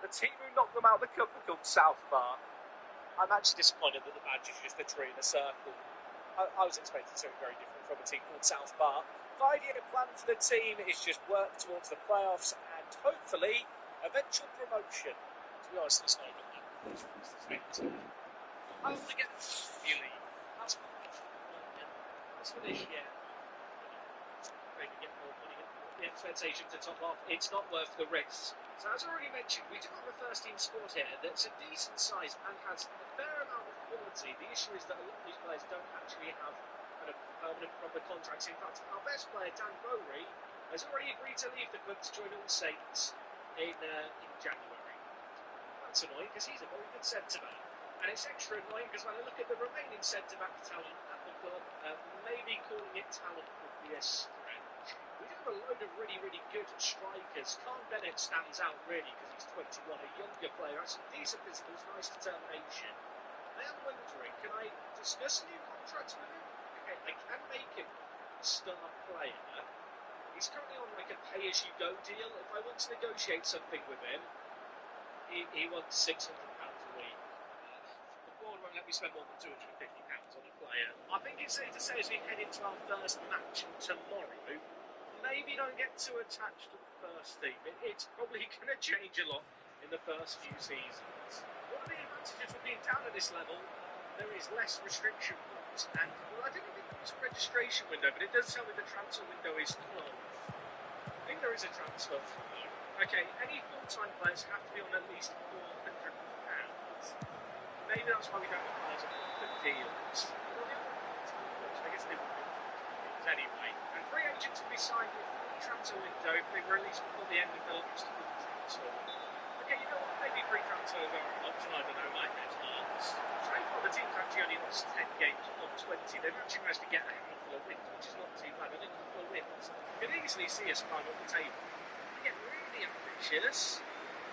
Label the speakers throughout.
Speaker 1: The team who knocked them out of the cup were called South Bar. I'm actually disappointed that the badge is just a tree in a circle. I was expecting something very different from a team called South Bar. The idea and plan for the team is just work towards the playoffs and hopefully eventual promotion. To be honest, it's not even that. I want to get the Premier League. That's what it is, yeah. Maybe get more money. The expectation to top off, it's not worth the risk. So as I already mentioned, we do have a first team squad here that's a decent size and has a fair amount of quality. The issue is that a lot of these players don't actually have kind of permanent proper contracts. In fact, our best player, Dan Bowry, has already agreed to leave the club to join All Saints in January. That's annoying because he's a very good centre-back. And it's extra annoying because when I look at the remaining centre-back talent at the club, maybe calling it talent would be a stretch. We do have a load of really, really good strikers. Khan Bennett stands out really because he's 21, a younger player, has some decent physicals, nice determination. I am wondering, can I discuss a new contract with him? Okay, I can make him a star player. He's currently on like a pay-as-you-go deal. If I want to negotiate something with him, he wants £600 a week. The board won't let me spend more than £250 on a player. I think it's safe to say as we head into our first match tomorrow, maybe don't get too attached to the first team. It's probably going to change a lot in the first few seasons. One of the advantages of being down at this level, there is less restriction points. And well, I didn't think there was a registration window, but it does tell me the transfer window is closed. I think there is a transfer window. Okay, any full-time players have to be on at least £400. Maybe that's why we don't have players on the deals. I guess they would be anyway. And free agents will be signed with the transfer window if they were released before the end of the last transfer. Okay, you know what? Maybe free transfers are an option. I don't know. My head hurts. So far, the team's actually only lost 10 games of 20. They've actually managed to get a handful of wins, which is not too bad. I think a couple of wins. You can easily see us climb up the table. We get really ambitious.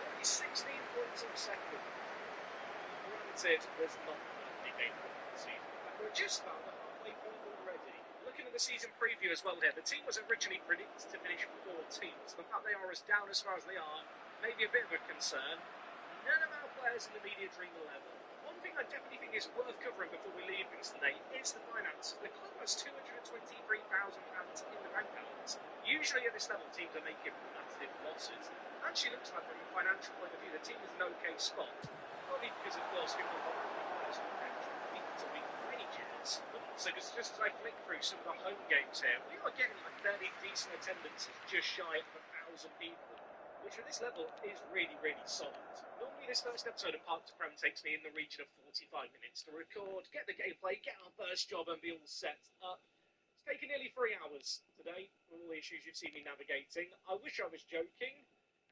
Speaker 1: Only 16 points on second. Granted, there's not many games for the season. We're just about the halfway point already. Looking at the season preview as well here, the team was originally predicted to finish 14th. The fact they are as down as far as they are, maybe a bit of a concern. None of our players in the media dream 11. One thing I definitely think is worth covering before we leave things today is the finances. The club has £223,000 in the bank balance. Usually at this level, teams are making massive losses. Actually looks like from a financial point of view, the team is in an okay spot. Probably because, of course, people have players on week-to-week wages, but also because just as I flick through some of the home games here, we are getting like fairly decent attendances, just shy of 1,000 people, which at this level is really, really solid. Normally this first episode of Park to Prem takes me in the region of 45 minutes to record, get the gameplay, get our first job and be all set up. It's taken nearly 3 hours today, with all the issues you've seen me navigating. I wish I was joking.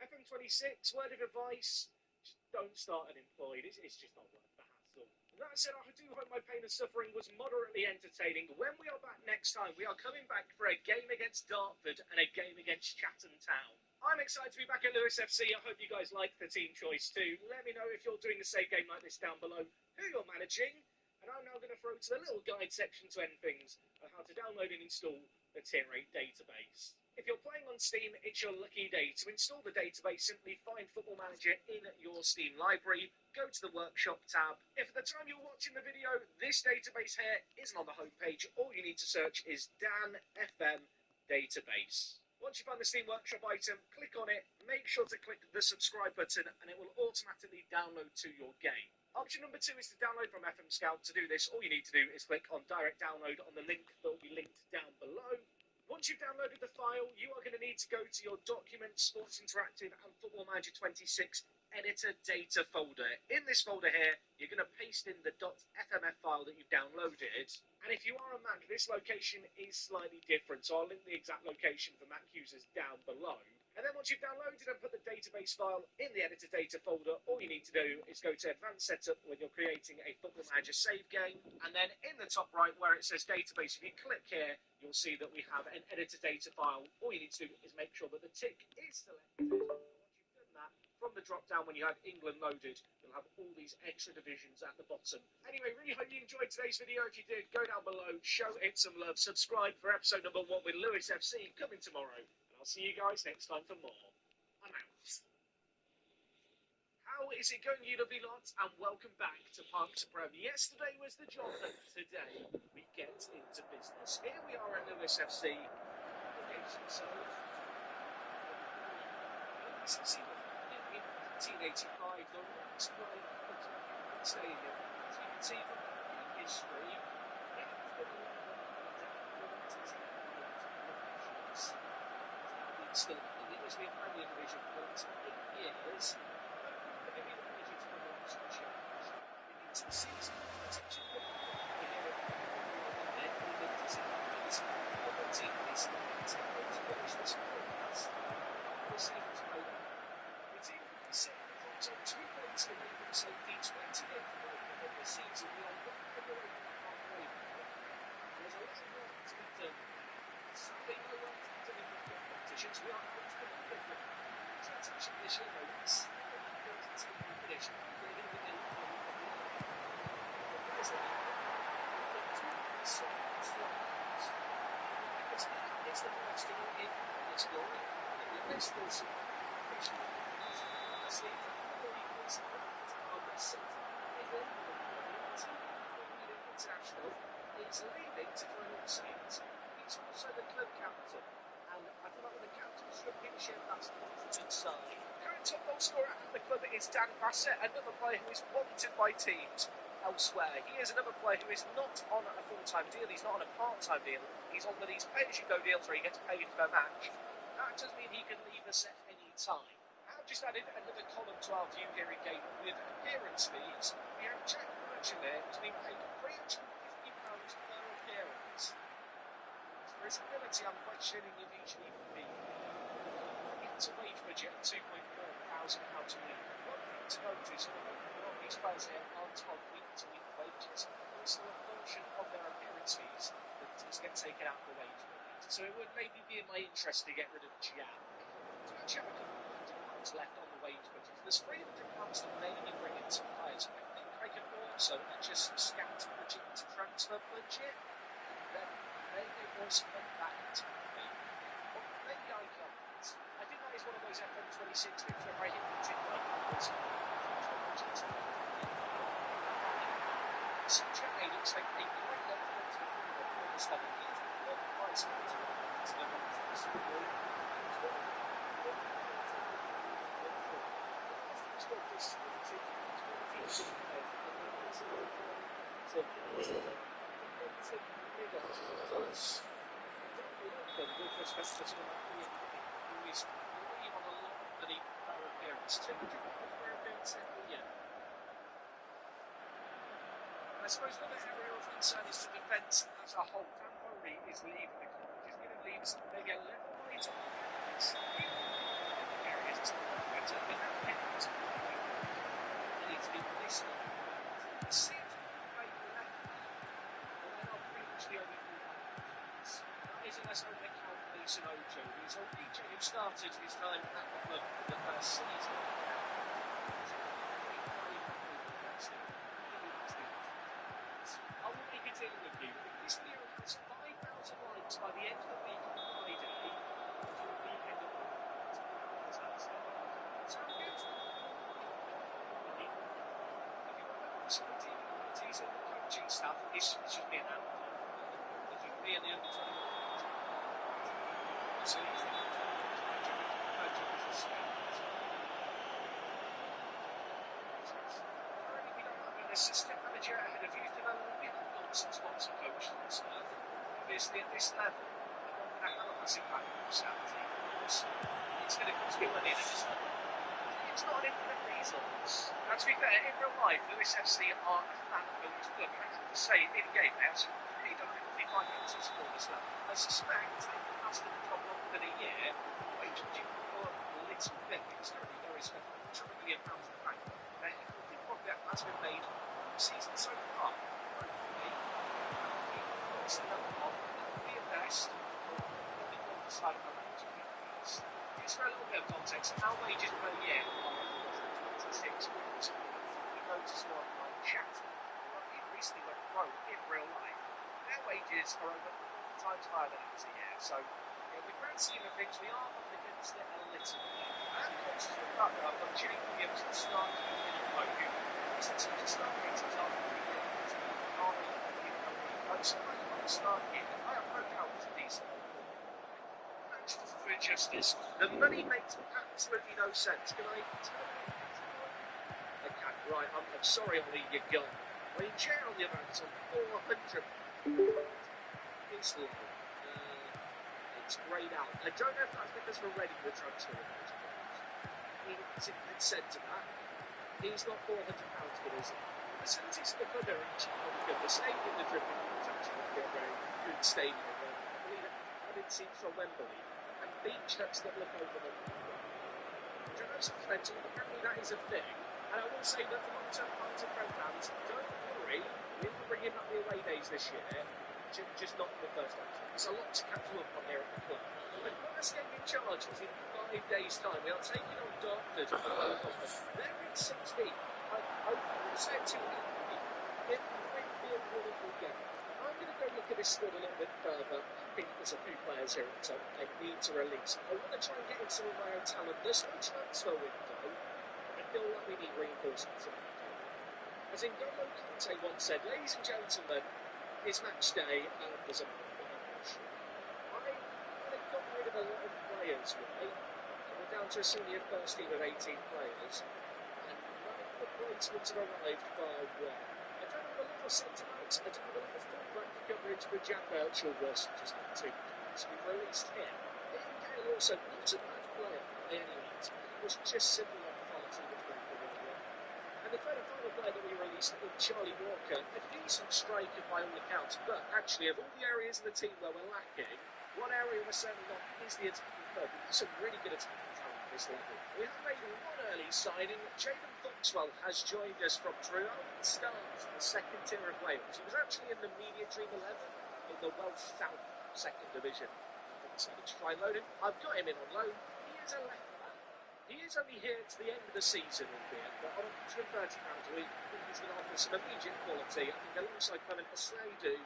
Speaker 1: Fm26, word of advice, just don't start unemployed. It's just not worth the hassle. That said, I do hope my pain and suffering was moderately entertaining. When we are back next time, we are coming back for a game against Dartford and a game against Chatham Town. I'm excited to be back at Lewis FC. I hope you guys like the team choice too. Let me know if you're doing the same game like this down below, who you're managing. And I'm now going to throw to the little guide section to end things on how to download and install the Tier 8 database. If you're playing on Steam, it's your lucky day. To install the database, simply find Football Manager in your Steam library, go to the Workshop tab. If at the time you're watching the video, this database here isn't on the homepage, all you need to search is Dan FM Database. Once you find the Steam Workshop item, click on it, make sure to click the subscribe button, and it will automatically download to your game. Option number 2 is to download from FM Scout. To do this, all you need to do is click on direct download on the link that will be linked down below. Once you've downloaded the file, you are going to need to go to your Documents, Sports Interactive and Football Manager 26 editor data folder. In this folder here, you're going to paste in the .fmf file that you've downloaded. And if you are on Mac, this location is slightly different, so I'll link the exact location for Mac users down below. And then once you've downloaded and put the database file in the editor data folder, all you need to do is go to Advanced Setup when you're creating a Football Manager save game. And then in the top right where it says database, if you click here, you'll see that we have an editor data file. All you need to do is make sure that the tick is selected. Once you've done that, from from the drop down when you have England loaded, you'll have all these extra divisions at the bottom. Anyway, really hope you enjoyed today's video. If you did, go down below, show it some love, subscribe for episode number 1 with Lewis FC coming tomorrow. And I'll see you guys next time for more. I'm out. How is it going, you lovely lots? And welcome back to Park to Prem. Yesterday was the job, and today we get into business. Here we are at Lewis FC. So, Lewis FC in 1985, the last play of the stadium. As you can see from the history, it has been a long still it was the Premier Division for 8 years. It's the season so 2 points to leave and safety, 28 of the season. We are one away from halfway. There's a lot more to be done. Sadly, no one to do with competitions. We are out for the transaction this year, though. It's important to finish. We're going to be in it's the first thing in its glory. There's still some international is leaving to join all saints. He's also the club captain, and I feel like with the captain championship, that's not a good sign. Current top goal scorer at the club is Dan Bassett, another player who is wanted by teams elsewhere. He is another player who is not on a full-time deal. He's not on a part-time deal. He's on one of these pay-as-you-go deals where he gets paid per match. That does mean he can leave us at any time. I've just added another column to our view here again with appearance fees. We have Jack Merchant there who's been paid £350 per appearance. For his ability, I'm questioning if he should even be. It's a wage budget of £2,400 a week. One thing to note is a lot of these players here aren't on week-to-week wages. Also, a portion of their appearance fees that does get taken out of the wage budget. So it would maybe be in my interest to get rid of Jack. To actually have a couple of left on the wage budget. There's £300 to maybe bring in some players. I think I can also just scout the budget to transfer budget. Then maybe also come back to me. Or maybe I can't. I think that is one of those Fm26 things where I hit the tick like numbers. So Jay looks like a great level to the performance level. He's one price to the I suppose another area of concern is the defence as a whole. Dan Bowley is leaving the club, which is going to leave maybe a little light on the defence. Areas to work better, but that defence needs to be listening. It seems like left, and then I'll pretty much the only that is unless I'm going to count Mason Ojo, who's a region who started his time at the club for the first season. I will be continuing with you. If this video has 5,000 likes by the end of the week on Friday, it will be the end of the week. Sound good? If you want some activities in the coaching stuff, this should be an outcome. If you really understand so you think coaching is a scout. Currently we don't have an assistant manager ahead of youth development. We have nonsense lots of coaches and stuff. Obviously at this level, I'm not going to have a massive impact on the staff team. It's going to cost me money at this level. It's not an infinite resource. Now to be fair, in real life, Lewis FC are a fan-built club. I have to say, in-game they actually really don't have any finances for this level. I suspect they can last them for longer than a year. Wage budget will go up a little bit because currently there is £1 million in the bank. Their healthy profit has been made all season so far. Hopefully, it's the level of be a best or probably not decide how much it is. Just for a little bit of context, our wages per year are wages are over 4 times higher than it was a year. So, in the grand scheme of things, we are up against it a little bit. And conscious of the fact that I've got Jake Williams and start in the podium. It's a team to start meetings after the weekend. I'm sorry I can't start here. I have no doubt it's a decent one. For justice, the money makes absolutely no sense. Can I turn it off? I can. Right, I'm sorry, Ollie, you're gone. I mean, Jay on the other hand is on 400. It's low. It's greyed out. I don't know if that's because we're ready for the transfer. It's in good sense of that. He's not £400 good, is he? The facilities for the club are actually good. The stadium, the dripping, is actually a very good stadium. I believe it seems from Wembley. And beach huts that look over them. I don't know, some plenty. Apparently that is a thing. And I will say that the long-term plans of Red fans, don't worry, we'll be bringing back the away days this year, just not in the first half. There's a lot to catch up on here at the club. The first game in charge is in 5 days' time. We are taking on Dartford. They're in 16. I wouldn't say it too early. It might be a wonderful game. I'm going to go look at this squad a little bit further. I think there's a few players here at the top I need to release. I want to try and get in some of my own talent. There's no transfer window. I feel like we need reinforcements. As in N'Golo Kante once said, ladies and gentlemen, it's match day and there's a match. I got rid of a lot of players, right? We're down to a senior first team of 18 players. And none of the placements have arrived bar one. I don't have a lot of centre-backs. I don't have a lot of full-back coverage for Jack Birchall was just not too much. So we've released him. Ian Gale also not a bad player by any means. He was just simply on far too much for World. And the third and final player that we released was Charlie Walker, a decent striker by all accounts, but actually of all the areas of the team where we're lacking, one area we're certainly not is the attacking third. We've got some really good attacking talent at this level. We have made one early signing. Jayden Foxwell has joined us from Drewallen Stars in the second tier of Wales. He was actually in the Media Dream 11 in the Welsh South second division. I decided to try and load him. I've got him in on loan. He is a left back. He is only here to the end of the season, albeit, but on £130 a week, I think he's going to offer some immediate quality. I think alongside Clement Aslaidu,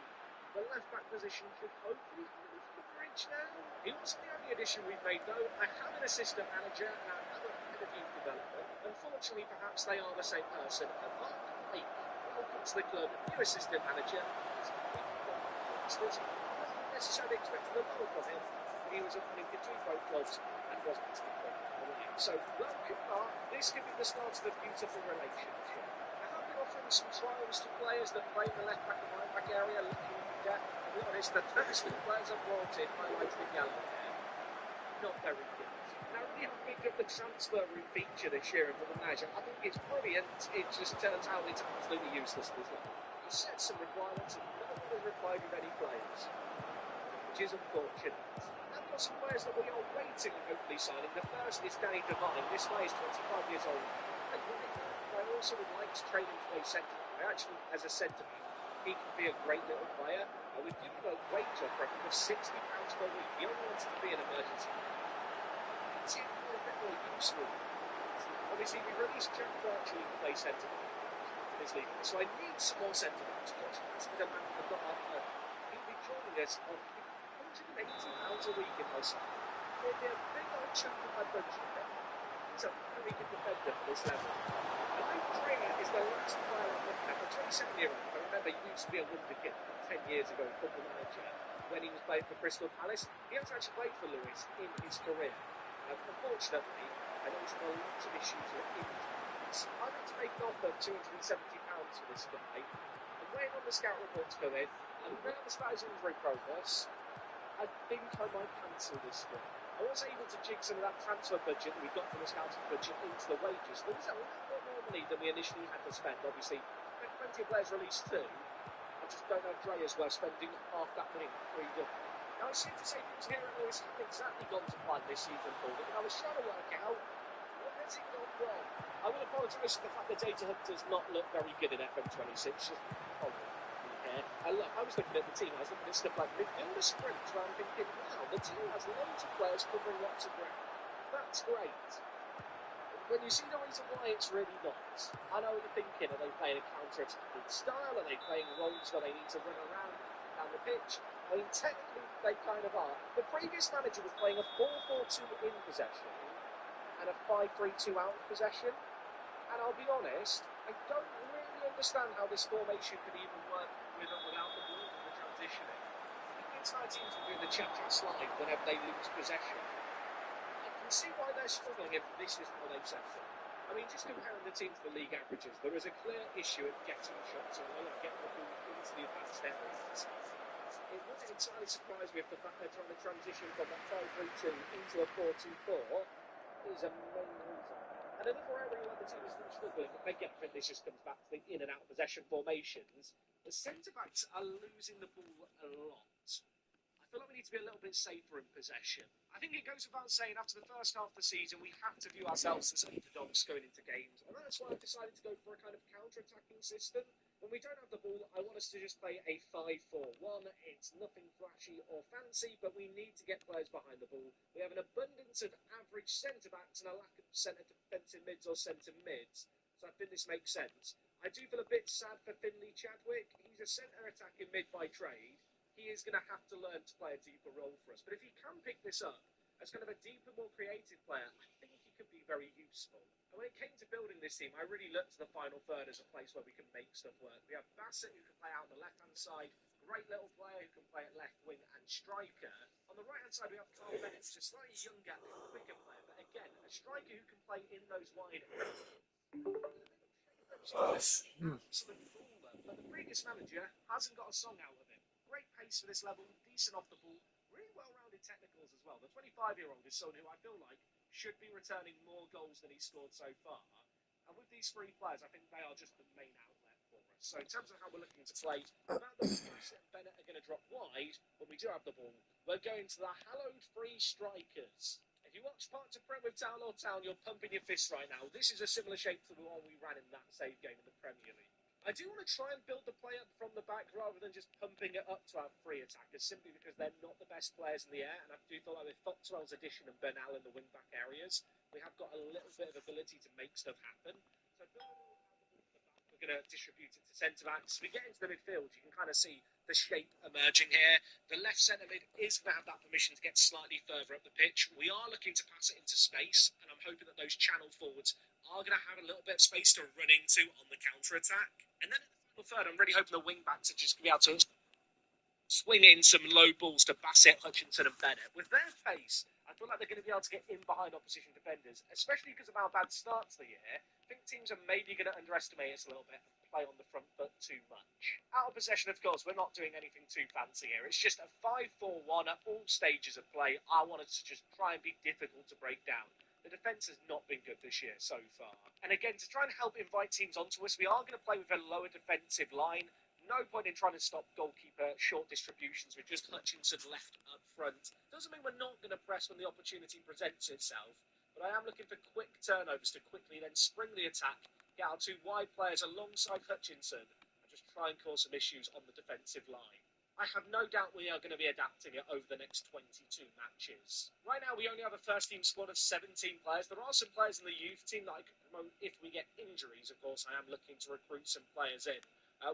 Speaker 1: the left back position should hopefully have coverage now. He wasn't the only addition we've made, though. I have an assistant manager and I have a head of youth development. Unfortunately, perhaps they are the same person. And Mark Blake, welcome to the club, new assistant manager. Wasn't necessarily expected a lot from him. He was opening between both clubs and wasn't expected. So, welcome, Mark. This could be the start of a beautiful relationship. I have been offering some trials to players that play in the left back and right back area, looking at that. To be honest, the first two players I've brought in, highlighted in yellow there, not very good. Now, we have picked up the transfer room feature this year for the manager. I think it's brilliant. It just turns out it's absolutely useless as well. He set some requirements and no one has replied with any players, which is unfortunate. I've got some players that we are waiting and hopefully signing. The first is Danny Devine. This guy is 25 years old. And I also would like to trade him to play centre. Actually, as a centre back, he can be a great little player. I would give him a wage offer of £60 per week. He only wants to be an emergency. It's a bit more useful. Obviously, we released Jack Birchall to play centre back in his league. So I need some more centre backs. That's the demand I've got up there. He'll be joining us on £180 a week in my side. There'll be a big old chunk of my budget there. He's a very good defender for this level. I think Trainer is the last player I've looked at. The 27-year-old, I remember he used to be a wonder kid 10 years ago, football manager, when he was playing for Crystal Palace. He has actually played for Lewis in his career. Unfortunately, I know he's had a lot of issues with injuries. I'd have to make an offer of £270 for this guy. I'm waiting on the scout report to come in. I'm nervous about his injury progress. I think I might cancel this one. I was able to jig some of that transfer budget that we got from the scouting budget into the wages. There was a little bit more money than we initially had to spend. Obviously, we had plenty of players released too. I just don't know if Dre is worth spending half that money on 3 done. Now, I seem to say things here at Lewis haven't exactly gone to plan this season for them. I was trying to work out what has it gone wrong. I will apologise for the fact that Data Hunt does not look very good in FM26. And look, I was looking at the team, I was looking at stuff like midfielder sprints, where I'm thinking, wow, the team has loads of players covering lots of ground. That's great. When you see the reason why it's really not, I know what you're thinking. Are they playing a counter-attacking style? Are they playing roles where they need to run around down the pitch. I mean, technically, they kind of are. The previous manager was playing a 4-4-2 in possession and a 5-3-2 out of possession. And I'll be honest, I don't really understand how this formation could even work with or without the ball and the transitioning. I think the entire teams will be in the chapter slide whenever they lose possession. I can see why they're struggling if this is how they've set them. I mean, just comparing the teams to the league averages, there is a clear issue at getting shots on goal and getting the ball into the advanced areas. It wouldn't entirely surprise me if the fact they're trying to transition from that 5-3-2 into a 4-2-4 is a main reason. And another area where the team is still struggling, but again, I think this just comes back to the in and out possession formations. The centre-backs are losing the ball a lot. I feel like we need to be a little bit safer in possession. I think it goes without saying, after the first half of the season, we have to view ourselves as underdogs going into games. And that's why I've decided to go for a kind of counter-attacking system. When we don't have the ball, I want us to just play a 5-4-1. It's nothing flashy or fancy, but we need to get players behind the ball. We have an abundance of average centre-backs and a lack of centre defensive mids or centre mids. So I think this makes sense. I do feel a bit sad for Finley Chadwick. He's a centre attacking mid by trade. He is going to have to learn to play a deeper role for us. But if he can pick this up as kind of a deeper, more creative player, I think he could be very useful. And when it came to building this team, I really looked to the final third as a place where we can make stuff work. We have Bassett, who can play out on the left-hand side, great little player who can play at left wing and striker. On the right-hand side, we have Carl Bennett, who's a slightly younger and quicker player, but again, a striker who can play in those wide areas. Absolute baller, but the previous manager hasn't got a song out of him. Great pace for this level, decent off the ball, really well-rounded technicals as well. The 25-year-old is someone who I feel like should be returning more goals than he's scored so far. And with these three players, I think they are just the main outlet for us. So in terms of how we're looking to play, without the ball, and Bennett are going to drop wide. When we do have the ball, we're going to the hallowed three strikers. If you watch parts of Brentwood Town or Town, you're pumping your fists right now. This is a similar shape to the one we ran in that save game in the Premier League. I do want to try and build the play up from the back rather than just pumping it up to our free attackers, simply because they're not the best players in the air. And I do feel like with Foxwell's addition and Bernal in the wing-back areas, we have got a little bit of ability to make stuff happen. So we're going to distribute it to centre-backs. As we get into the midfield, you can kind of see the shape emerging here. The left centre-mid is going to have that permission to get slightly further up the pitch. We are looking to pass it into space, and I'm hoping that those channel forwards are going to have a little bit of space to run into on the counter-attack. And then in the final third, I'm really hoping the wing-backs are just going to be able to swing in some low balls to Bassett, Hutchinson and Bennett. With their pace, I feel like they're going to be able to get in behind opposition defenders, especially because of our bad start to the year. I think teams are maybe going to underestimate us a little bit and play on the front foot too much. Out of possession, of course, we're not doing anything too fancy here. It's just a 5-4-1 at all stages of play. I wanted to just try and be difficult to break down. The defence has not been good this year so far. And again, to try and help invite teams onto us, we are going to play with a lower defensive line. No point in trying to stop goalkeeper short distributions with just Hutchinson left up front. Doesn't mean we're not going to press when the opportunity presents itself, but I am looking for quick turnovers to quickly then spring the attack, get our two wide players alongside Hutchinson, and just try and cause some issues on the defensive line. I have no doubt we are going to be adapting it over the next 22 matches. Right now, we only have a first-team squad of 17 players. There are some players in the youth team that I could promote if we get injuries. Of course, I am looking to recruit some players in.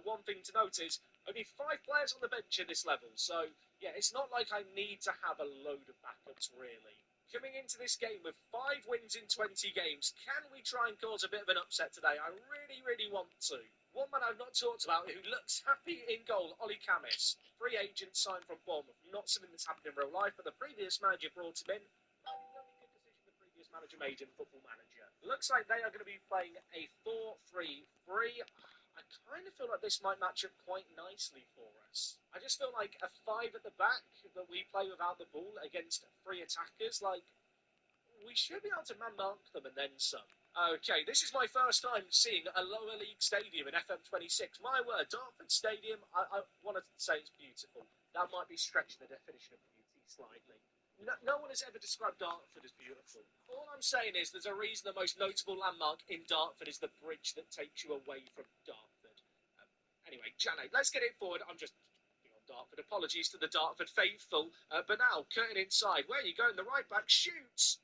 Speaker 1: One thing to note is only 5 players on the bench in this level. So, yeah, it's not like I need to have a load of backups, really. Coming into this game with 5 wins in 20 games, can we try and cause a bit of an upset today? I really, really want to. One man I've not talked about who looks happy in goal, Ollie Camis. Free agent signed from Bournemouth. Not something that's happened in real life, but the previous manager brought him in. Really good decision the previous manager made in Football Manager. Looks like they are going to be playing a 4-3-3. I kind of feel like this might match up quite nicely for us. I just feel like a 5 at the back that we play without the ball against 3 attackers, like, we should be able to man-mark them and then some. Okay, this is my first time seeing a lower league stadium in FM26. My word, Dartford Stadium, I want to say it's beautiful. That might be stretching the definition of beauty slightly. No one has ever described Dartford as beautiful. All I'm saying is there's a reason the most notable landmark in Dartford is the bridge that takes you away from Dartford. Anyway, Janet, let's get it forward. I'm just on Dartford. Apologies to the Dartford faithful. But now, curtain inside. Where are you going? The right back shoots.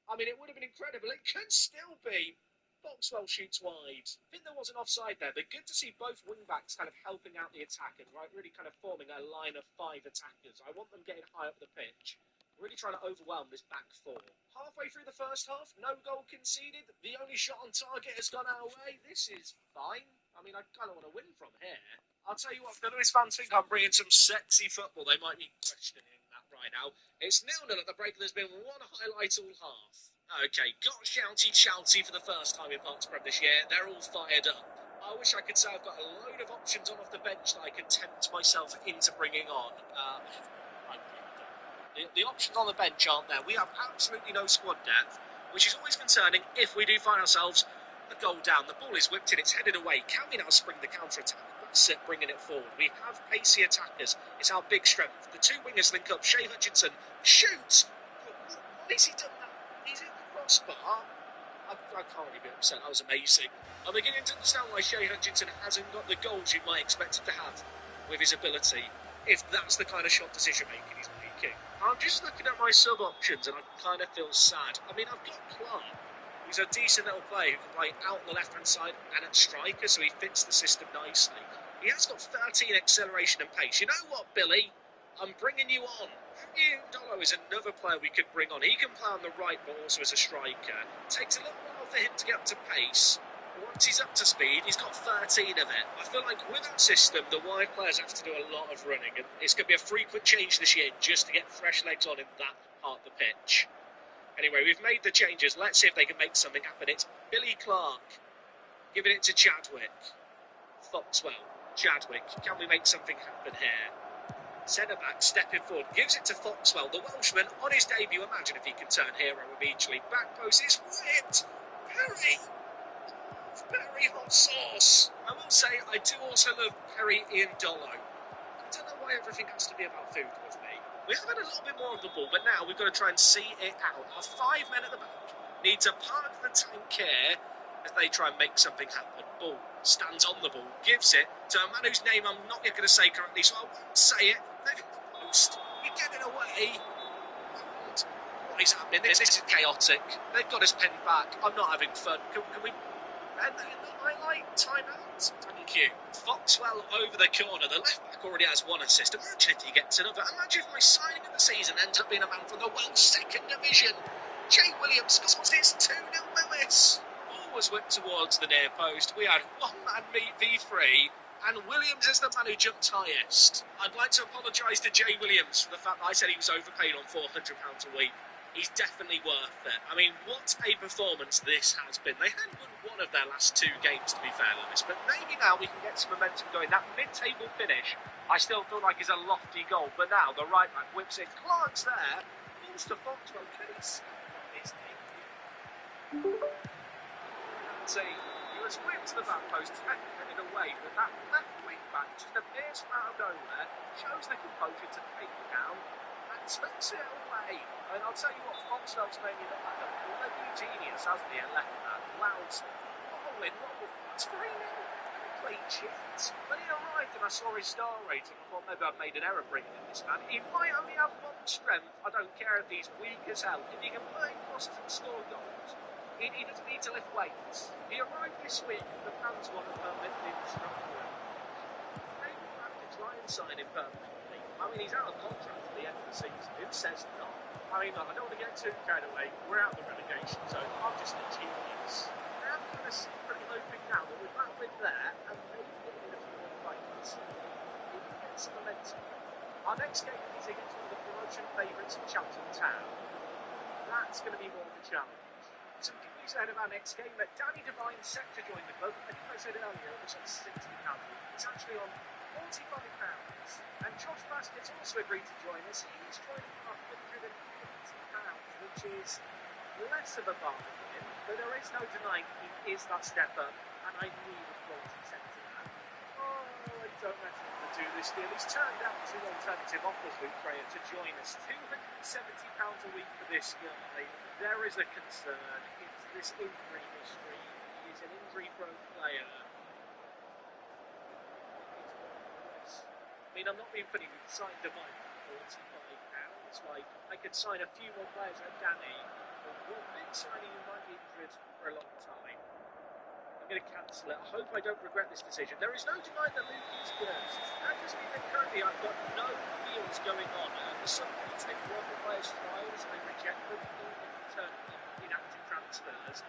Speaker 1: I mean, it would have been incredible. It could still be. Foxwell shoots wide. I think there was an offside there, but good to see both wing-backs kind of helping out the attackers, right? Really kind of forming a line of 5 attackers. I want them getting high up the pitch. Really trying to overwhelm this back 4. Halfway through the first half, no goal conceded. The only shot on target has gone our way. This is fine. I mean, I kind of want to win from here. I'll tell you what, if the Lewis fans think I'm bringing some sexy football, they might be questioning that right now. It's 0-0 at the break, and there's been one highlight all half. Okay, got shouty for the first time in Hearts Prem this year. They're all fired up. I wish I could say I've got a load of options on off the bench that I can tempt myself into bringing on. The options on the bench aren't there. We have absolutely no squad depth, which is always concerning if we do find ourselves a goal down. The ball is whipped in, it's headed away. Can we now spring the counter-attack? That's it, bringing it forward. We have pacey attackers. It's our big strength. The two wingers link up. Shea Hutchinson shoots. Why has he done that? He's in the crossbar. I can't really be upset. That was amazing. I'm beginning to understand why Shea Hutchinson hasn't got the goals you might expect him to have with his ability, if that's the kind of shot decision making he's making. I'm just looking at my sub options and I kind of feel sad. I mean, I've got Clark, who's a decent little player who can play out on the left hand side and at striker, so he fits the system nicely. He has got 13 acceleration and pace. You know what, Billy? I'm bringing you on. Dolo is another player we could bring on. He can play on the right, but also as a striker. It takes a little while for him to get up to pace. But once he's up to speed, he's got 13 of it. I feel like with that system, the wide players have to do a lot of running. And it's going to be a frequent change this year just to get fresh legs on in that part of the pitch. Anyway, we've made the changes. Let's see if they can make something happen. It's Billy Clark giving it to Chadwick. Foxwell, Chadwick. Can we make something happen here? Centre-back stepping forward, gives it to Foxwell, the Welshman on his debut. Imagine if he can turn hero immediately. Back post is whipped. Perry hot sauce. I will say I do also love Perry Ian Dolo. I don't know why everything has to be about food with me. We have had a little bit more of the ball, but now we've got to try and see it out. Our 5 men at the back need to park the tank here as they try and make something happen. Ball stands on the ball, gives it to a man whose name I'm not going to say correctly, so I won't say it. They've hit the post. You're getting away. What is happening? This is chaotic. They've got us pinned back. I'm not having fun. Can we end the highlight? Time out. Thank you. Foxwell over the corner. The left back already has 1 assist. Imagine if he gets another. Imagine if my signing of the season ends up being a man from the Welsh second division. Jay Williams scores his 2-0 Lewis. Ball was whipped towards the near post. We had 1-man meet v3. And Williams is the man who jumped highest. I'd like to apologise to Jay Williams for the fact that I said he was overpaid on £400 a week. He's definitely worth it. I mean, what a performance this has been. They hadn't won one of their last 2 games, to be fair, Lewis, but maybe now we can get some momentum going. That mid-table finish, I still feel like is a lofty goal, but now the right back whips it. Clark's there. Balls to Foxwell. Can he see his name? He was whipped to the back post, headed away, but that left wing back just appears from out of nowhere, shows the composure to take it down, and takes it away. And I'll tell you what, Foxwell's made me look like a bloody genius, hasn't he? And left that loud, following what was 3-0. Clean sheet. When he arrived and I saw his star rating, I thought maybe I've made an error bringing in this man. He might only have 1 strength. I don't care if he's weak as hell. If he can play crosses and score goals, he doesn't need to lift weights. He arrived this week and the fans want to permanently instruct him. Maybe we'll have to try and sign him permanently. I mean, he's out of contract at the end of the season. Who says not? I mean, look, I don't want to get too carried away. We're out of the relegation zone. I'm just a genius. I'm kind of secretly hoping now that we're back with there and maybe getting a few more fights. We can get some momentum. Our next game is against one of the promotion favourites in Cheltenham Town. That's going to be more of a challenge. Some good news ahead of our next game. Danny Devine set to join the club. I think I said earlier it was on £60. It's actually on £45. And Josh Baskett's also agreed to join us. He's joining for £180, which is less of a bargain for him, but there is no denying he is that step up, and I need a quality centre-back. Oh, I don't know if I'm going to do this deal. He's turned down 2 alternative offers, Luke Freya, to join us. £270 a week for this guy. There is a concern. It's this injury history. He's an injury-prone player. I mean, I'm not being funny. We can sign Devine for £45. Like, I could sign a few more players like Danny, or one big signing who might be injured for a long time. going to cancel it. I hope I don't regret this decision. There is no denying that Luke is good. That doesn't mean that currently I've got no deals going on. For some points, they run the players' trials, they reject them, even if you turn inactive transfers.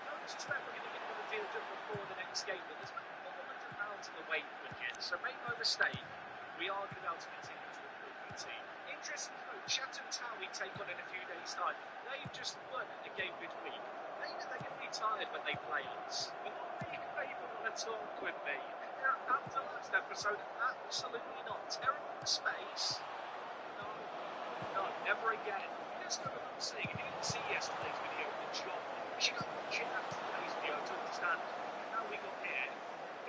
Speaker 1: Don't suspect we're going to get another deal done before the next game, but there's £400 in the wage budget, so make no mistake, we are going to be able to continue to improve the team. Interesting to note, Chatham Town we take on in a few days' time. They've just won a game midweek. Maybe they're going to be tired when they play us. But maybe they want to talk with me. After last episode, absolutely not. Terrible space. No, never again. Here's what I'm saying. If you didn't see yesterday's video of the job, you should go watch it after today's video to understand how we got here.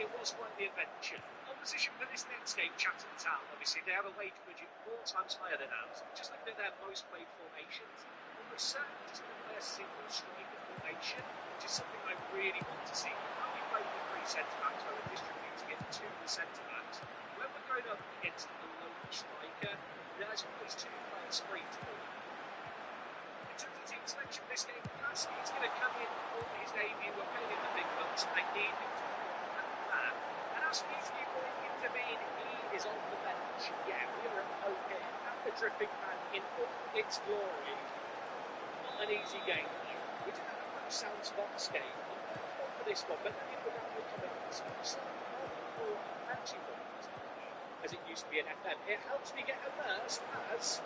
Speaker 1: It was quite the adventure. Opposition for this next game, Chatham Town, obviously, they have a wage budget 4 times higher than ours. Just looking at their most played formations, almost certainly just going to play a single striker formation, which is something I really want to see. How we play with 3 centre-backs, where we're distributing it to the centre-backs. When we're going up against a local striker, there's always 2 players free to ball. In terms of team selection, this game, Lasky's going to come in for his debut. We're paying him the big bucks. I need him to perform at that. And as he's going to intervene, he is on the bench. Yeah, we are at home here at the Dripping Pan in all its glory. Not an easy game, though. We did have a pretty sound spots game. I'm very fond for this one, but then in the round of comments, as it used to be an FM. It helps me get immersed as...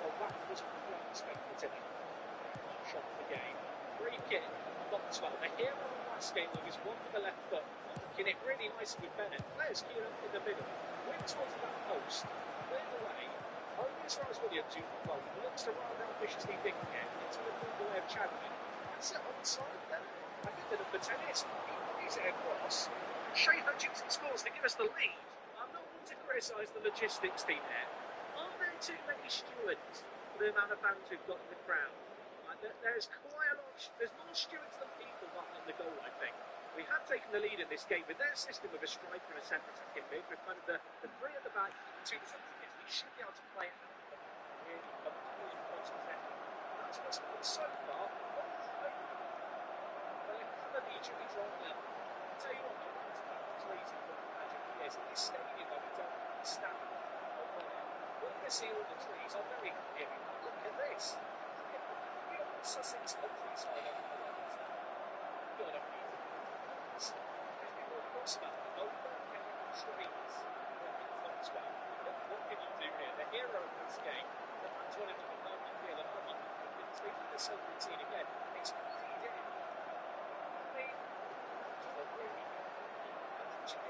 Speaker 1: Well, that was quite speculative. Shot of the game. Free kick. Boxwell. The hero of the last game with his one with the left foot. Looking it really nicely with Bennett. Players queued up in the middle. Went towards that post. Cleared away. Only as far as Williams, who looks to run around viciously digging it into the middle way of Chadwick. That's it onside then. I think the number 10 is. He plays it across. Shea Hutchinson scores to give us the lead. I'm not one to criticise the logistics team here. Are there too many stewards for the amount of fans we've got in the crowd? There's quite a lot. There's more stewards than people behind the goal, I think. We have taken the lead in this game with their system of a striker and a centre attacking mid, with kind of the 3 at the back and 2 defensive mids. We should be able to play it out really comfortably and close possession. That's what's happened so far. Well, the injuries on level. I'll tell you what, it's lazy for the magic years. In this stadium, though, we don't stand over there. We're going to see all the trees. I'm very happy about that. Look at this. We are on Sussex countryside on the left. God, I'm beautiful. There's been more crossbar. Over trees. What can you do here? The hero of this game. The fans want him to be home and feel an army. It's making the same routine again. It's played in.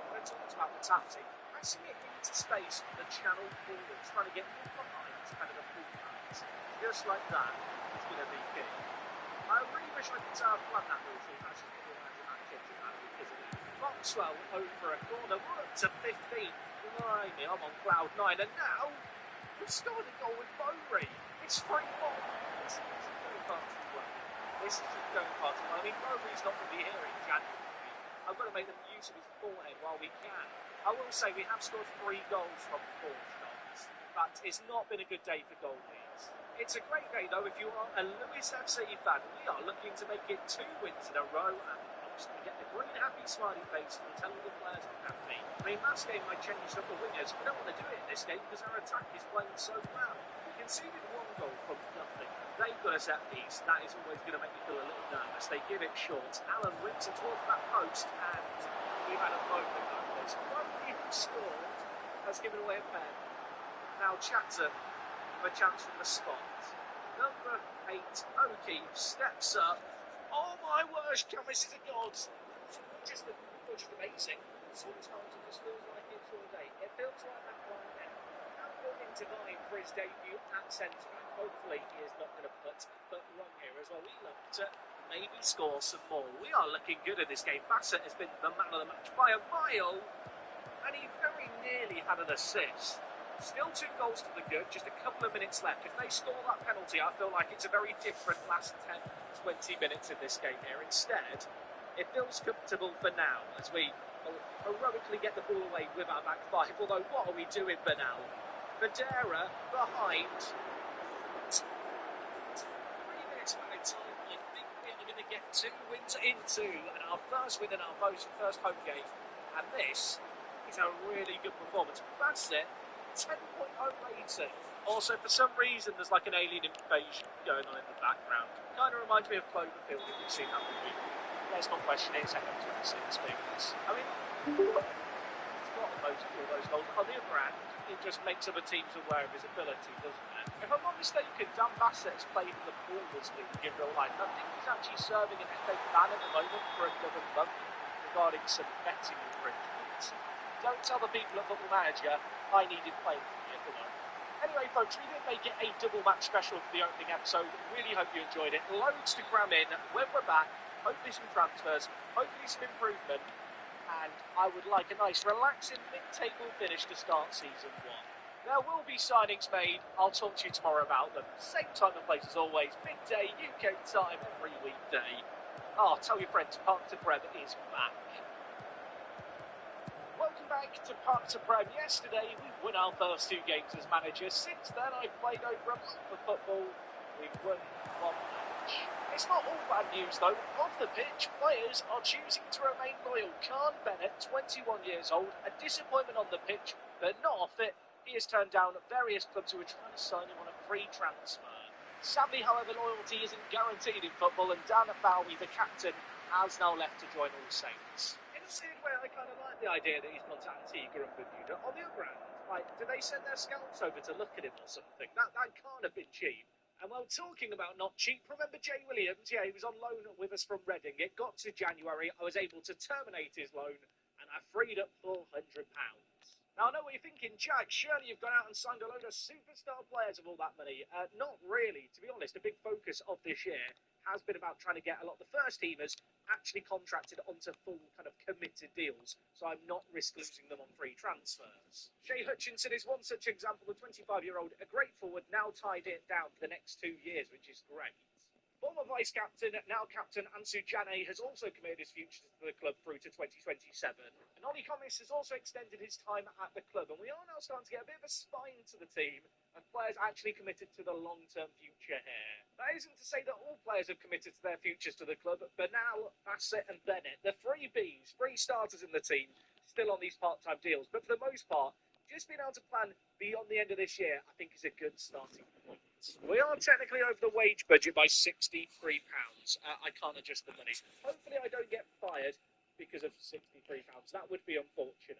Speaker 1: We're talking about the tactic, passing it into space on the channel forwards, trying to get in behind kind of a full pass. Just like that, it's going to be key. I really wish I could plan that move for actually get around to that kick because of it. Boxwell over a corner, we're up to 15. Blimey, I'm on cloud 9, and now we've scored a goal with Bowry. It's 3-1. This is going past as well. This is just going past as well. I mean, Bowry's not going to be here in January. I've got to make them use of his forehead while we can. I will say we have scored 3 goals from 4 shots, but it's not been a good day for goal leads. It's a great day though if you are a Lewis FC fan. We are looking to make it 2 wins in a row and obviously get the green happy smiley face and tell all the players I'm happy. I mean, last game I changed up the wingers. We don't want to do it in this game because our attack is playing so well. We conceded 1 goal from nothing. They've got a set piece. That is always going to make me feel a little nervous. They give it short. Alan whips it towards that post, and we've had a moment of this. Nobody who scored has given away a pen. Now Chatham with a chance from the spot. Number 8, O'Keefe steps up. Oh my word, this is a god. Just amazing. Sometimes it just feels like it's all day. It feels like that right now. Divine for his debut at centre-back. Hopefully he is not going to put wrong here as well. We look to maybe score some more. We are looking good in this game. Bassett has been the man of the match by a mile, and he very nearly had an assist. Still 2 goals to the good, just a couple of minutes left. If they score that penalty, I feel like it's a very different last 10, 20 minutes in this game here. Instead, it feels comfortable for now as we heroically get the ball away with our back 5. Although, what are we doing for now? Vadera behind. 3 minutes out of time. I think we are going get 2 wins into, and our first win in our first home game. And this is a really good performance. That's it. 10.0 rating. Also, for some reason, there's like an alien invasion going on in the background. Kind of reminds me of Cloverfield, if you've seen that movie. Let's not question it, it's Fm26 because, I mean, it's got all those goals. On the other hand, it just makes other teams aware of his ability, doesn't it? If I'm not mistaken, Dan Bassett has played in the Bournemouth League in real life. I think he's actually serving an FA ban at the moment for another month regarding some betting infringements. Don't tell the people at Football Manager I needed playing for me at the moment. Anyway, folks, we did make it a double match special for the opening episode. Really hope you enjoyed it. Loads to cram in. When we're back, hopefully some transfers, hopefully some improvement, and I would like a nice relaxing mid-table finish to start season 1. There will be signings made. I'll talk to you tomorrow about them. Same time and place as always, midday UK time every weekday. Tell your friends, Park to Prem is back. Welcome back to Park to Prem. Yesterday we won our first 2 games as manager. Since then I've played over a month of football. We've won 1 match. It's not all bad news though. Off the pitch, players are choosing to remain loyal. Khan Bennett, 21 years old, a disappointment on the pitch, but not off it. He has turned down various clubs who are trying to sign him on a free transfer. Sadly, however, loyalty isn't guaranteed in football, and Dan Bowie, the captain, has now left to join All Saints. In a certain way, I kind of like the idea that he's gone to Antigua and Bermuda. On the other hand, do they send their scouts over to look at him or something? That can't have been cheap. And while talking about not cheap, remember Jay Williams? Yeah, he was on loan with us from Reading. It got to January, I was able to terminate his loan, and I freed up £400. Now, I know what you're thinking, Jack, surely you've gone out and signed a load of superstar players of all that money. Not really, to be honest. A big focus of this year has been about trying to get a lot of the first teamers actually contracted onto full kind of committed deals, so I'm not risk losing them on free transfers. Shea Hutchinson is one such example, the 25-year-old, a great forward, now tied it down for the next 2 years, which is great. Former vice-captain, now captain Ansu Jane has also committed his future to the club through to 2027. And Ollie Commis has also extended his time at the club. And we are now starting to get a bit of a spine to the team and players actually committed to the long-term future here. That isn't to say that all players have committed to their futures to the club, but now Bassett and Bennett, the 3 Bs, 3 starters in the team, still on these part-time deals. But for the most part, just being able to plan beyond the end of this year, I think is a good starting point. We are technically over the wage budget by £63. I can't adjust the money. Hopefully I don't get fired because of £63. That would be unfortunate.